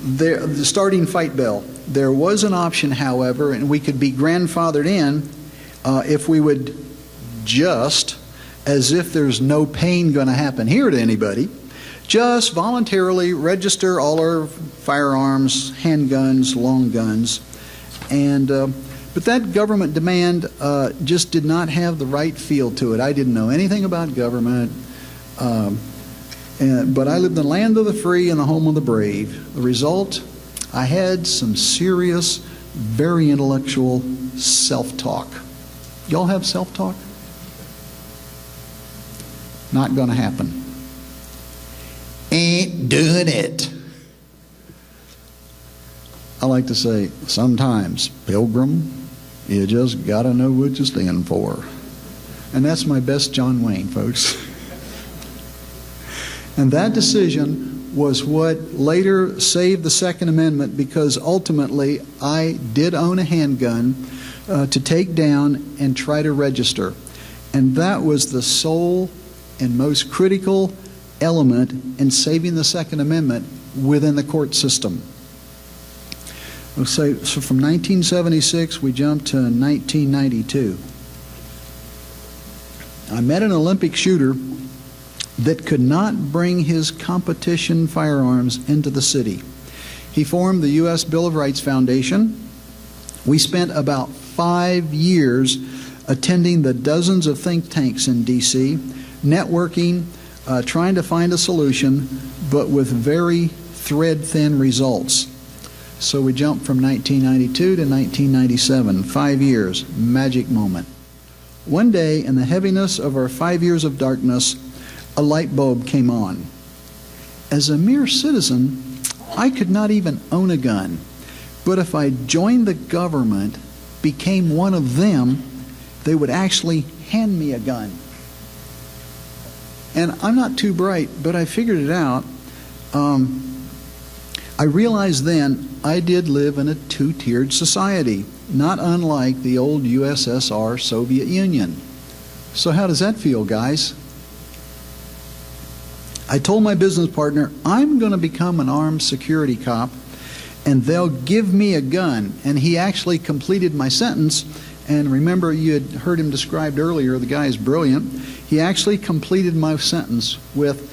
the starting fight bell. There was an option, however, and we could be grandfathered in if we would just, as if there's no pain going to happen here to anybody, just voluntarily register all our firearms, handguns, long guns, and but that government demand just did not have the right feel to it. I didn't know anything about government, but I lived in the land of the free and the home of the brave. The result, I had some serious, very intellectual self-talk. Y'all have self-talk? Not going to happen. Ain't doing it. I like to say, sometimes, pilgrim, you just got to know what you stand for. And that's my best John Wayne, folks. And that decision was what later saved the Second Amendment, because ultimately I did own a handgun to take down and try to register. And that was the sole and most critical element in saving the Second Amendment within the court system. So from 1976, we jumped to 1992. I met an Olympic shooter that could not bring his competition firearms into the city. He formed the U.S. Bill of Rights Foundation. We spent about 5 years attending the dozens of think tanks in D.C., networking, trying to find a solution, but with very thread-thin results. So we jumped from 1992 to 1997, 5 years, magic moment. One day, in the heaviness of our 5 years of darkness, a light bulb came on. As a mere citizen, I could not even own a gun. But if I joined the government, became one of them, they would actually hand me a gun. And I'm not too bright, but I figured it out. I realized then I did live in a two-tiered society, not unlike the old USSR Soviet Union. So how does that feel, guys? I told my business partner, I'm going to become an armed security cop, and they'll give me a gun. And he actually completed my sentence. And remember, you had heard him described earlier, the guy is brilliant. He actually completed my sentence with,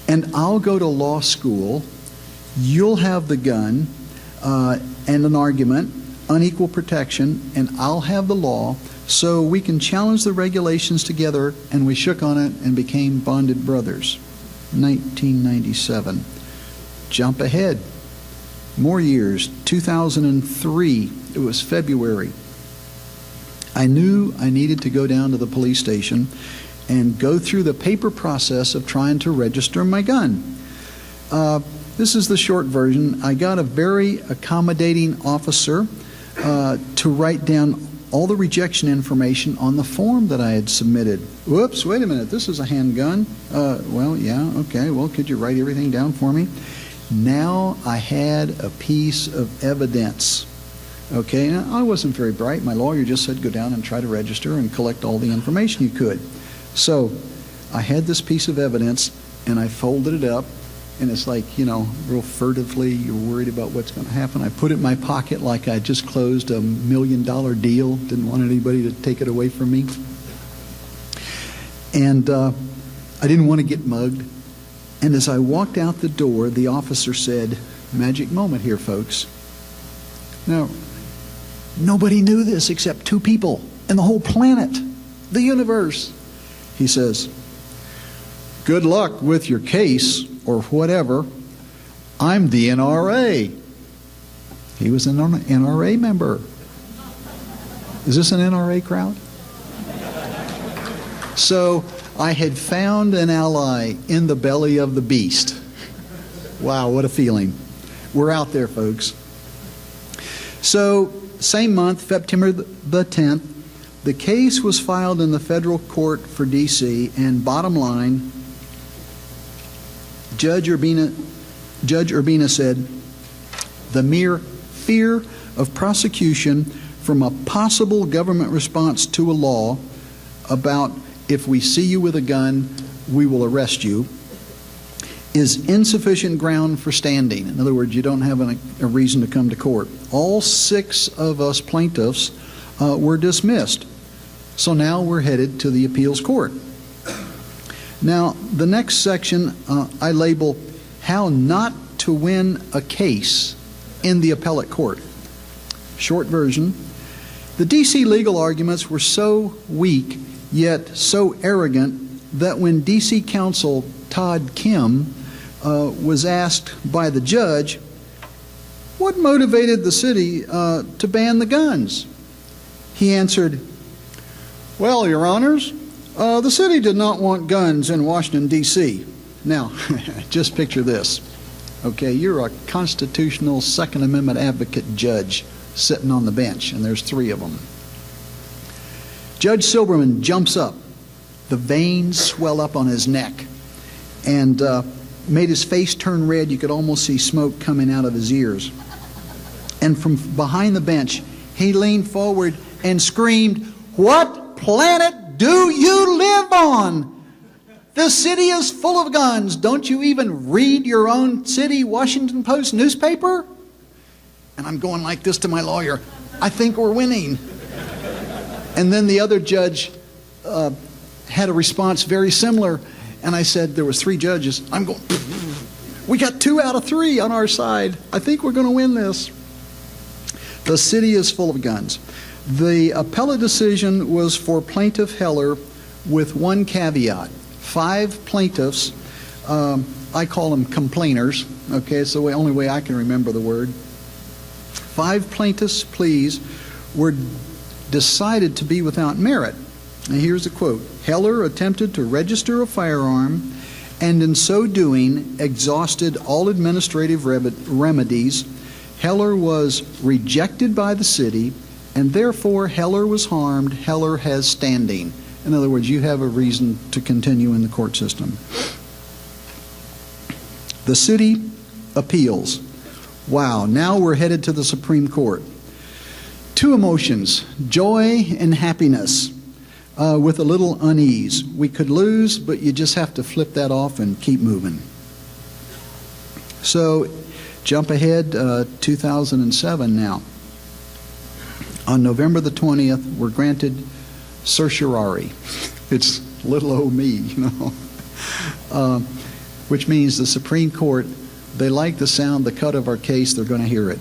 and I'll go to law school, you'll have the gun, and an argument, unequal protection, and I'll have the law, so we can challenge the regulations together. And we shook on it and became bonded brothers. 1997. Jump ahead. More years. 2003. It was February. I knew I needed to go down to the police station and go through the paper process of trying to register my gun. This is the short version. I got a very accommodating officer to write down all the rejection information on the form that I had submitted. Whoops, wait a minute, this is a handgun. Well, yeah, okay, well, could you write everything down for me? Now I had a piece of evidence. Okay, now I wasn't very bright. My lawyer just said go down and try to register and collect all the information you could. So I had this piece of evidence and I folded it up, and it's like, you know, real furtively, you're worried about what's going to happen. I put it in my pocket like I just closed $1 million deal, didn't want anybody to take it away from me. And I didn't want to get mugged. And as I walked out the door, the officer said, magic moment here, folks. Now, nobody knew this except 2 people in the whole planet, the universe. He says, good luck with your case or whatever. I'm the NRA. He was an NRA member. Is this an NRA crowd? So I had found an ally in the belly of the beast. Wow, what a feeling. We're out there, folks. So, same month, September the 10th, the case was filed in the federal court for D.C., and bottom line, Judge Urbina said, the mere fear of prosecution from a possible government response to a law about if we see you with a gun, we will arrest you, is insufficient ground for standing. In other words, you don't have a reason to come to court. All 6 of us plaintiffs were dismissed. So now we're headed to the appeals court. Now, the next section I label how not to win a case in the appellate court. Short version, the D.C. legal arguments were so weak yet so arrogant that when D.C. counsel Todd Kim was asked by the judge, what motivated the city to ban the guns? He answered, well, Your Honors, the city did not want guns in Washington, D.C. Now, just picture this. Okay, you're a constitutional Second Amendment advocate judge sitting on the bench, and there's 3 of them. Judge Silberman jumps up. The veins swell up on his neck and made his face turn red. You could almost see smoke coming out of his ears. And from behind the bench, he leaned forward and screamed, what planet do you live on? The city is full of guns. Don't you even read your own city Washington Post newspaper? And I'm going like this to my lawyer. I think we're winning. And then the other judge had a response very similar. And I said, there was 3 judges. I'm going, we got 2 out of 3 on our side. I think we're going to win this. The city is full of guns. The appellate decision was for Plaintiff Heller with 1 caveat. 5 plaintiffs, I call them complainers. Okay, it's the only way I can remember the word. 5 plaintiffs' pleas were decided to be without merit. And here's a quote. Heller attempted to register a firearm and in so doing exhausted all administrative remedies. Heller was rejected by the city and therefore Heller was harmed. Heller has standing. In other words, you have a reason to continue in the court system. The city appeals. Wow, now we're headed to the Supreme Court. 2 emotions, joy and happiness, with a little unease. We could lose, but you just have to flip that off and keep moving. So, jump ahead, 2007 now. On November the 20th, we're granted certiorari. It's little old me, you know. Which means the Supreme Court, they like the sound, the cut of our case, they're going to hear it.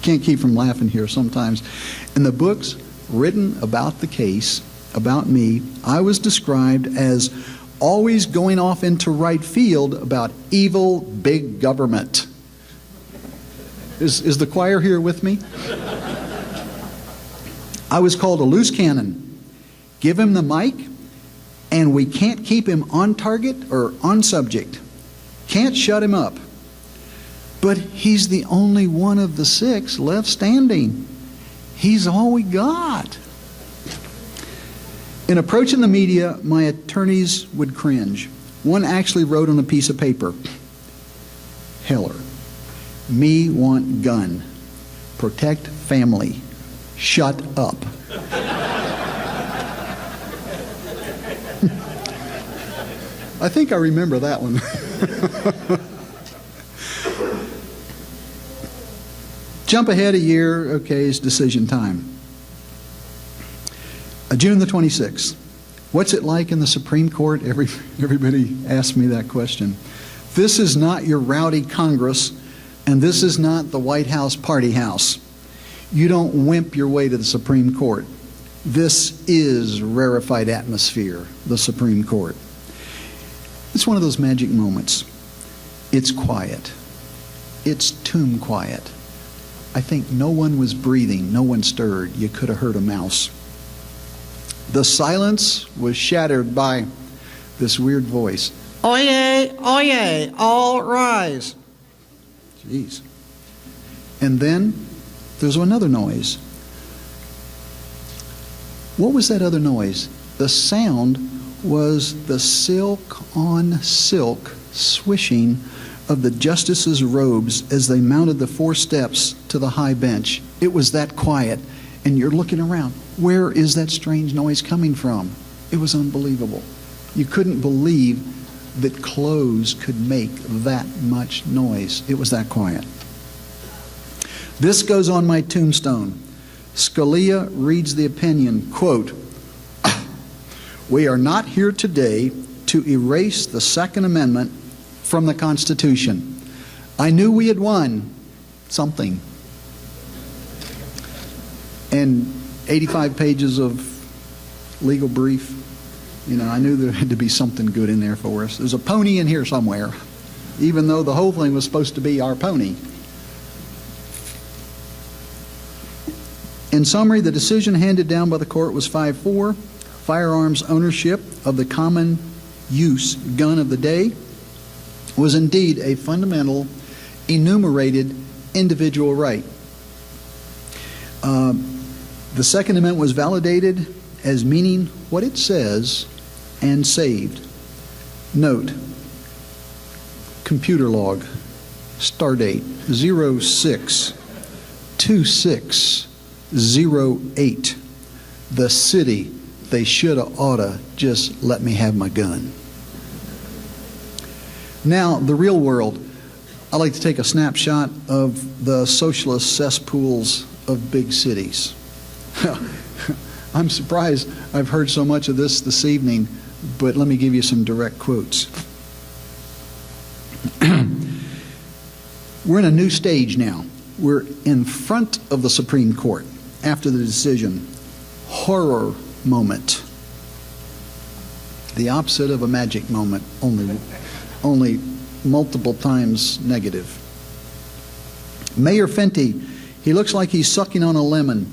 Can't keep from laughing here sometimes. In the books written about the case, about me, I was described as always going off into right field about evil big government. Is the choir here with me? I was called a loose cannon. Give him the mic, and we can't keep him on target or on subject. Can't shut him up. But he's the only one of the 6 left standing. He's all we got. In approaching the media, my attorneys would cringe. One actually wrote on a piece of paper, Heller, me want gun. Protect family. Shut up. I think I remember that one. Jump ahead a year, okay, it's decision time. June the 26th. What's it like in the Supreme Court? Everybody asks me that question. This is not your rowdy Congress, and this is not the White House party house. You don't wimp your way to the Supreme Court. This is rarefied atmosphere, the Supreme Court. It's one of those magic moments. It's quiet. It's tomb quiet. I think no one was breathing, no one stirred. You could have heard a mouse. The silence was shattered by this weird voice. Oyez, oyez, all rise. Jeez. And then there's another noise. What was that other noise? The sound was the silk on silk swishing of the justices' robes as they mounted the 4 steps to the high bench. It was that quiet, and you're looking around. Where is that strange noise coming from? It was unbelievable. You couldn't believe that clothes could make that much noise. It was that quiet. This goes on my tombstone. Scalia reads the opinion, quote, "We are not here today to erase the Second Amendment from the Constitution. I knew we had won something." And 85 pages of legal brief. You know, I knew there had to be something good in there for us. There's a pony in here somewhere, even though the whole thing was supposed to be our pony. In summary, the decision handed down by the court was 5-4. Firearms ownership of the common use gun of the day was indeed a fundamental, enumerated individual right. The Second Amendment was validated as meaning what it says and saved. Note, computer log, stardate 06/26/08. The city, they shoulda, oughta just let me have my gun. Now, the real world. I like to take a snapshot of the socialist cesspools of big cities. I'm surprised I've heard so much of this evening, but let me give you some direct quotes. We're in a new stage now. We're in front of the Supreme Court after the decision. Horror moment. The opposite of a magic moment, only multiple times negative. Mayor Fenty, he looks like he's sucking on a lemon.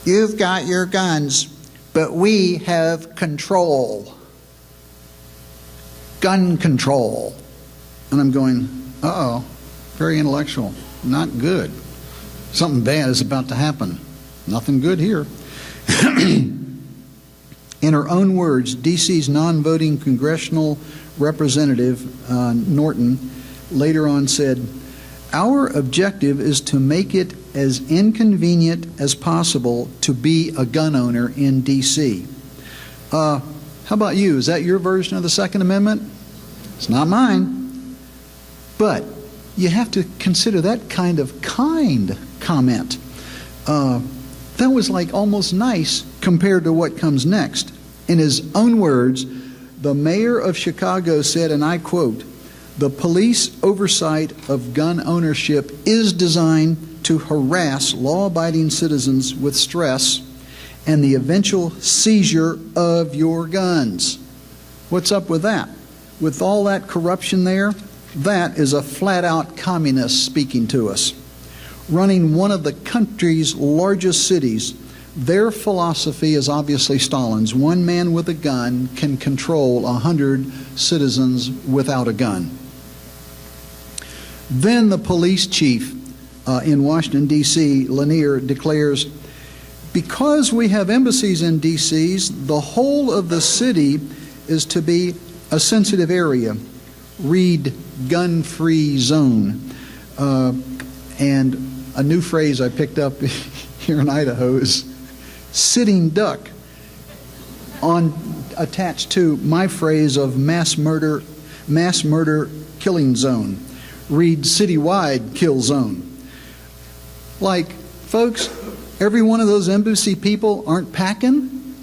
You've got your guns, but we have control. Gun control. And I'm going, uh-oh, very intellectual. Not good. Something bad is about to happen. Nothing good here. In her own words, D.C.'s non-voting congressional representative, Norton, later on said, "Our objective is to make it as inconvenient as possible to be a gun owner in D.C." How about you? Is that your version of the Second Amendment? It's not mine. But you have to consider that kind comment. That was like almost nice compared to what comes next. In his own words, the mayor of Chicago said, and I quote, "The police oversight of gun ownership is designed to harass law-abiding citizens with stress and the eventual seizure of your guns." What's up with that? With all that corruption there, that is a flat-out communist speaking to us. Running one of the country's largest cities, their philosophy is obviously Stalin's. One man with a gun can control 100 citizens without a gun. Then the police chief in Washington, D.C., Lanier, declares, because we have embassies in D.C.s, the whole of the city is to be a sensitive area. Read gun-free zone. And a new phrase I picked up here in Idaho is sitting duck, attached to my phrase of mass murder killing zone. Read citywide kill zone. Like, folks, every one of those embassy people aren't packing?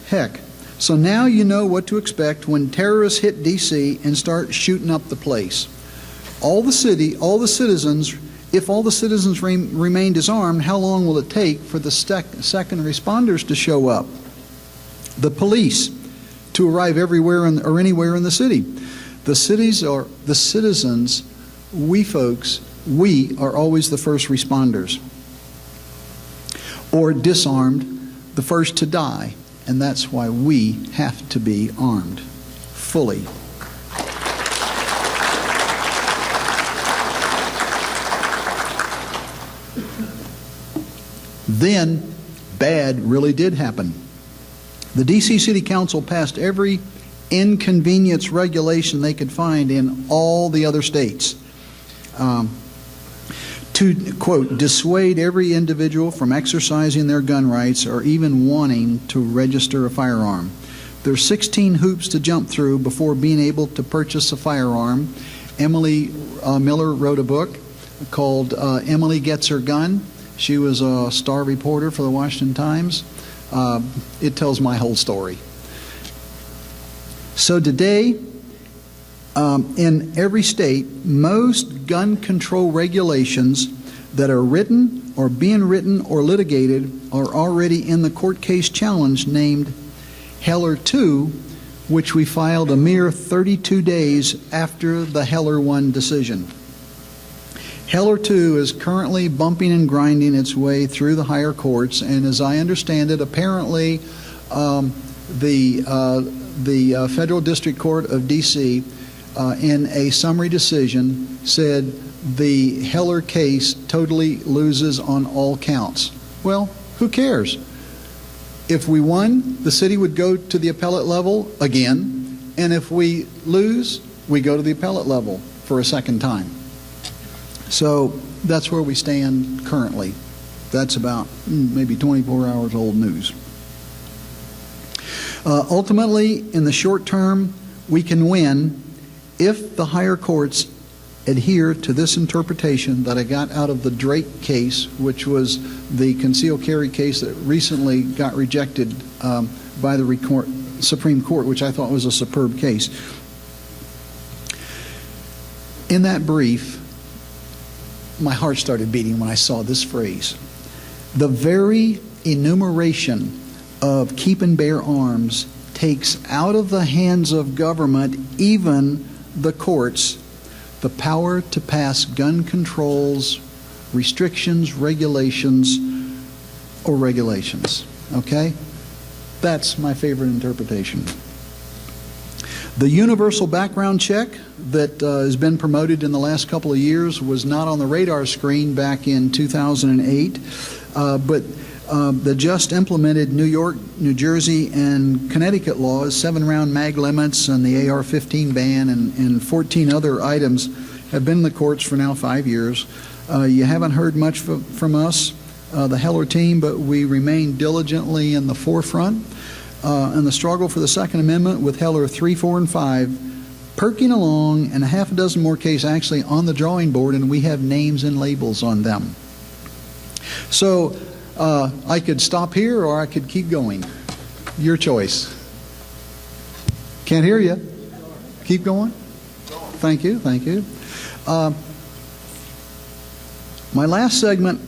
Heck. So now you know what to expect when terrorists hit D.C. and start shooting up the place. All the citizens, if all the citizens remain disarmed, how long will it take for the second responders to show up? The police to arrive everywhere or anywhere in the city. The citizens, we folks, we are always the first responders. Or disarmed, the first to die. And that's why we have to be armed fully. Then, bad really did happen. The D.C. City Council passed every inconvenience regulation they could find in all the other states to, quote, dissuade every individual from exercising their gun rights or even wanting to register a firearm. There's 16 hoops to jump through before being able to purchase a firearm. Emily Miller wrote a book called Emily Gets Her Gun. She was a star reporter for the Washington Times. It tells my whole story. So today, in every state, most gun control regulations that are written or being written or litigated are already in the court case challenge named Heller 2, which we filed a mere 32 days after the Heller 1 decision. Heller 2 is currently bumping and grinding its way through the higher courts, and as I understand it, apparently the Federal District Court of D.C. In a summary decision said the Heller case totally loses on all counts. Well, who cares? If we won, the city would go to the appellate level again, and if we lose, we go to the appellate level for a second time. So that's where we stand currently. That's about maybe 24 hours old news. Ultimately, in the short term, we can win if the higher courts adhere to this interpretation that I got out of the Drake case, which was the concealed carry case that recently got rejected by the Supreme Court, which I thought was a superb case. In that brief, my heart started beating when I saw this phrase. The very enumeration of keep and bear arms takes out of the hands of government, even the courts, the power to pass gun controls, restrictions, regulations, or regulations. Okay? That's my favorite interpretation. The universal background check that has been promoted in the last couple of years was not on the radar screen back in 2008, but the just implemented New York, New Jersey, and Connecticut laws, 7-round mag limits and the AR-15 ban and 14 other items have been in the courts for now 5 years. You haven't heard much from us, the Heller team, but we remain diligently in the forefront. And the struggle for the Second Amendment with Heller 3, 4, and 5 perking along, and a half a dozen more cases actually on the drawing board, and we have names and labels on them. So I could stop here or I could keep going. Your choice. Can't hear you. Keep going? Thank you, thank you. My last segment,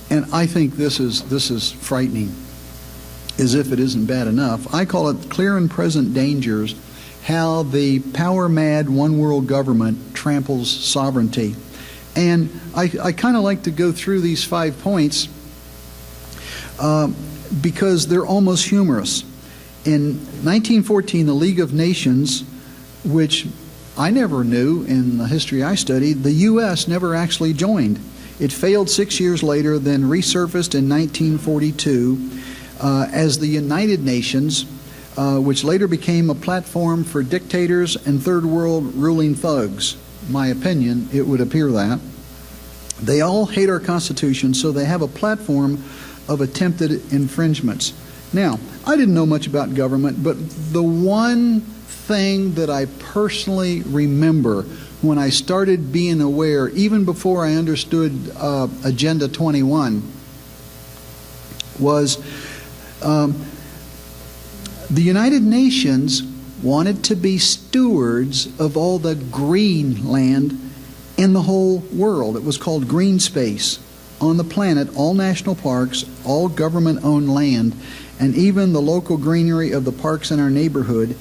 and I think this is frightening, as if it isn't bad enough. I call it clear and present dangers, how the power-mad one-world government tramples sovereignty. And I kind of like to go through these 5 points because they're almost humorous. In 1914, the League of Nations, which I never knew, in the history I studied, the U.S. never actually joined. It failed 6 years later, then resurfaced in 1942 as the United Nations, which later became a platform for dictators and third world ruling thugs. My opinion, it would appear that. They all hate our Constitution, so they have a platform of attempted infringements. Now, I didn't know much about government, but the one thing that I personally remember when I started being aware, even before I understood Agenda 21, was the United Nations wanted to be stewards of all the green land in the whole world. It was called green space on the planet, all national parks, all government-owned land, and even the local greenery of the parks in our neighborhood,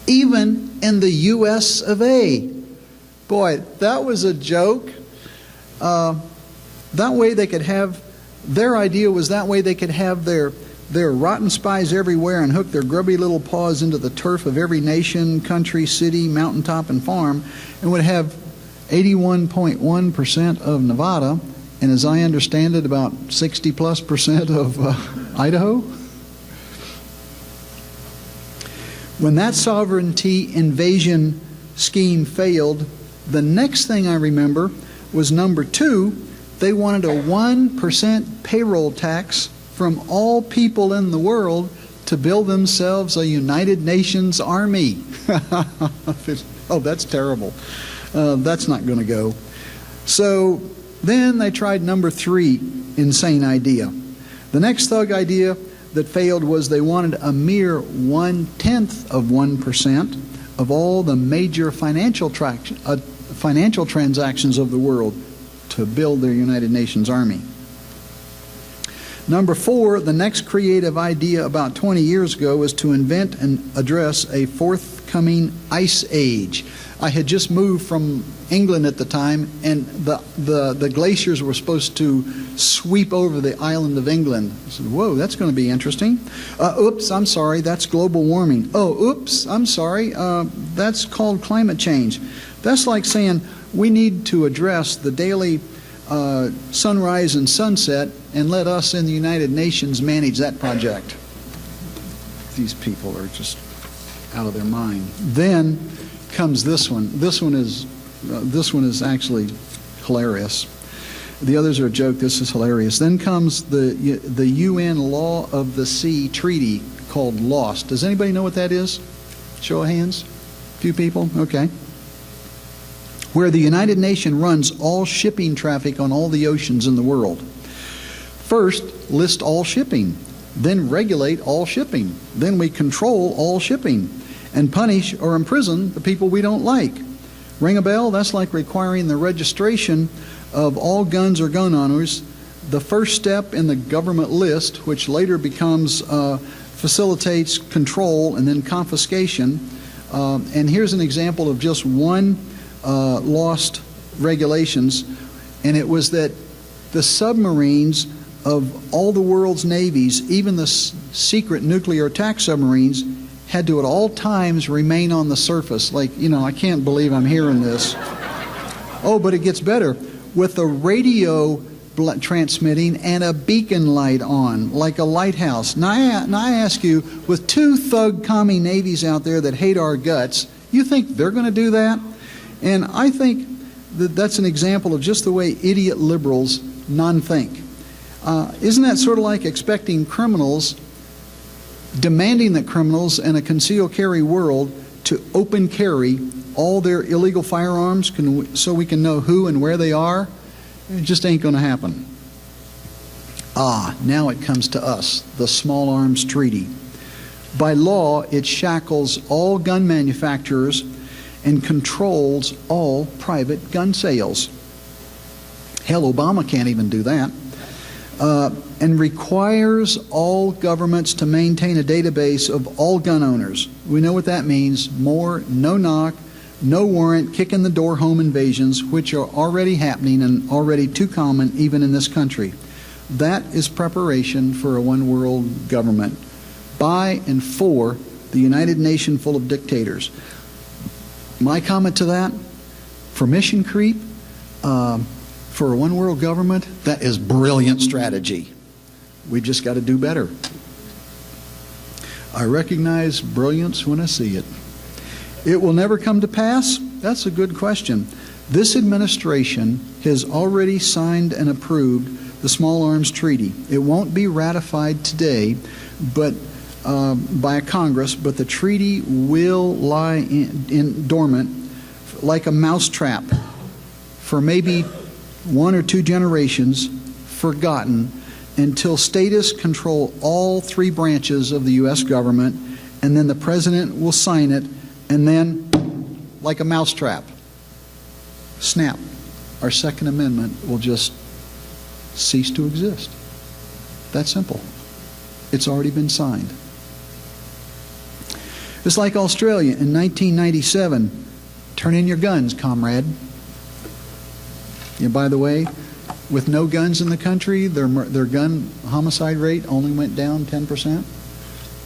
even in the U.S. of A. Boy, that was a joke. That way they could have, their idea was that way they could have their rotten spies everywhere and hook their grubby little paws into the turf of every nation, country, city, mountaintop, and farm, and would have 81.1% of Nevada, and as I understand it, about 60+% of Idaho. When that sovereignty invasion scheme failed, the next thing I remember was number 2, they wanted a 1% payroll tax from all people in the world to build themselves a United Nations army. Oh, that's terrible. That's not going to go. So then they tried number 3, insane idea. The next thug idea that failed was they wanted a mere 1/10 of 1% of all the major financial transactions of the world to build their United Nations army. Number 4, the next creative idea about 20 years ago was to invent and address a forthcoming ice age. I had just moved from England at the time, and the glaciers were supposed to sweep over the island of England. I said, whoa, that's going to be interesting. Oops, I'm sorry, that's global warming. Oh, oops, I'm sorry, that's called climate change. That's like saying we need to address the daily sunrise and sunset and let us in the United Nations manage that project. These people are just out of their mind. Then comes this one. This one is actually hilarious. The others are a joke. This is hilarious. Then comes the UN Law of the Sea Treaty called LOST. Does anybody know what that is? Show of hands. A few people? Okay. Where the United Nations runs all shipping traffic on all the oceans in the world. First, list all shipping. Then regulate all shipping. Then we control all shipping and punish or imprison the people we don't like. Ring a bell? That's like requiring the registration of all guns or gun owners, the first step in the government list, which later becomes facilitates control and then confiscation. And here's an example of just one lost regulations, and it was that the submarines of all the world's navies, even the secret nuclear attack submarines, had to at all times remain on the surface. Like, you know, I can't believe I'm hearing this. Oh, but it gets better. With a radio transmitting and a beacon light on, like a lighthouse. Now I ask you, with 2 thug commie navies out there that hate our guts, you think they're going to do that? And I think that that's an example of just the way idiot liberals non-think. Isn't that sort of like expecting criminals, demanding that criminals in a concealed carry world to open carry all their illegal firearms so we can know who and where they are? It just ain't going to happen. Now it comes to us, the Small Arms Treaty. By law, it shackles all gun manufacturers and controls all private gun sales. Hell, Obama can't even do that. And requires all governments to maintain a database of all gun owners. We know what that means. More no-knock, no warrant, kick-in-the-door home invasions, which are already happening and already too common even in this country. That is preparation for a one-world government by and for the United Nations full of dictators. My comment to that, for mission creep, for a one world government, that is brilliant strategy. We've just got to do better. I recognize brilliance when I see it. It will never come to pass? That's a good question. This administration has already signed and approved the Small Arms Treaty. It won't be ratified today, but by a Congress, but the treaty will lie in dormant like a mousetrap for maybe 1 or 2 generations, forgotten, until statists control all 3 branches of the U.S. government, and then the president will sign it, and then, like a mousetrap, snap, our Second Amendment will just cease to exist. That's simple. It's already been signed. It's like Australia in 1997. Turn in your guns, comrade. And by the way, with no guns in the country, their gun homicide rate only went down 10%.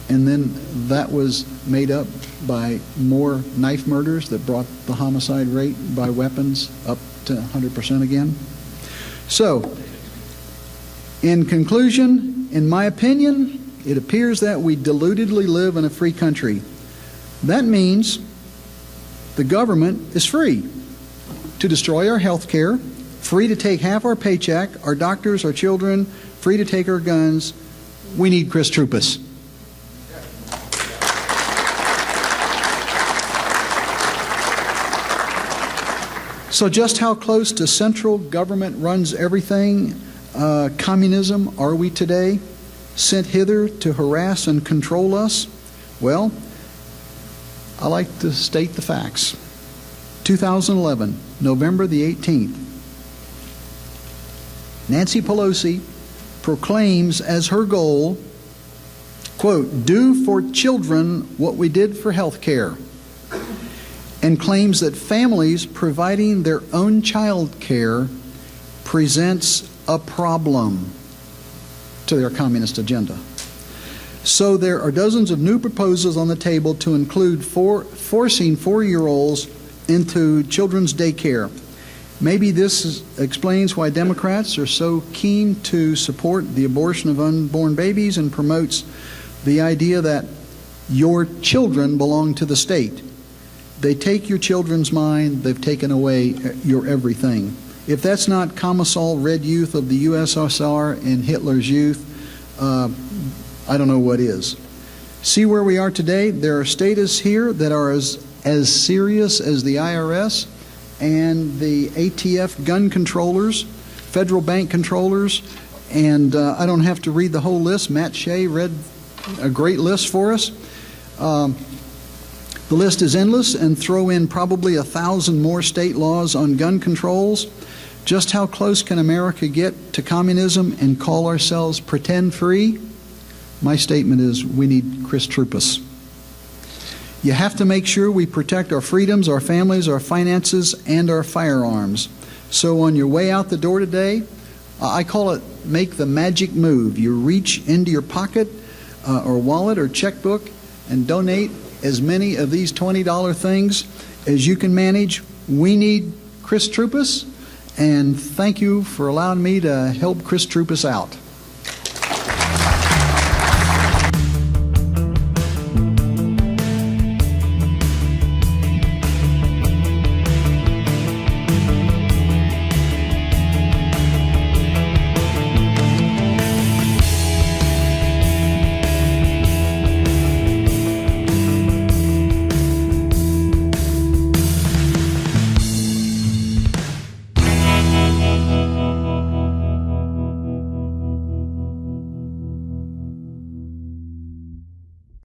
And then that was made up by more knife murders that brought the homicide rate by weapons up to 100% again. So, in conclusion, in my opinion, it appears that we deludedly live in a free country. That means the government is free to destroy our health care, free to take half our paycheck, our doctors, our children, free to take our guns. We need Chris Troupis. So just how close to central government runs everything, communism, are we today? Sent hither to harass and control us? Well, I like to state the facts. 2011, November the 18th, Nancy Pelosi proclaims as her goal, quote, do for children what we did for health care, and claims that families providing their own child care presents a problem to their communist agenda. So there are dozens of new proposals on the table to include forcing 4-year-olds into children's daycare. Maybe this explains why Democrats are so keen to support the abortion of unborn babies and promotes the idea that your children belong to the state. They take your children's mind, they've taken away your everything. If that's not Commissar Red Youth of the USSR and Hitler's youth, I don't know what is. See where we are today? There are statists here that are as serious as the IRS and the ATF gun controllers, federal bank controllers, and I don't have to read the whole list. Matt Shea read a great list for us. The list is endless, and throw in probably 1,000 more state laws on gun controls. Just how close can America get to communism and call ourselves pretend free? My statement is we need Chris Troupis. You have to make sure we protect our freedoms, our families, our finances, and our firearms. So on your way out the door today, I call it make the magic move. You reach into your pocket or wallet or checkbook and donate as many of these $20 things as you can manage. We need Chris Troupis, and thank you for allowing me to help Chris Troupis out.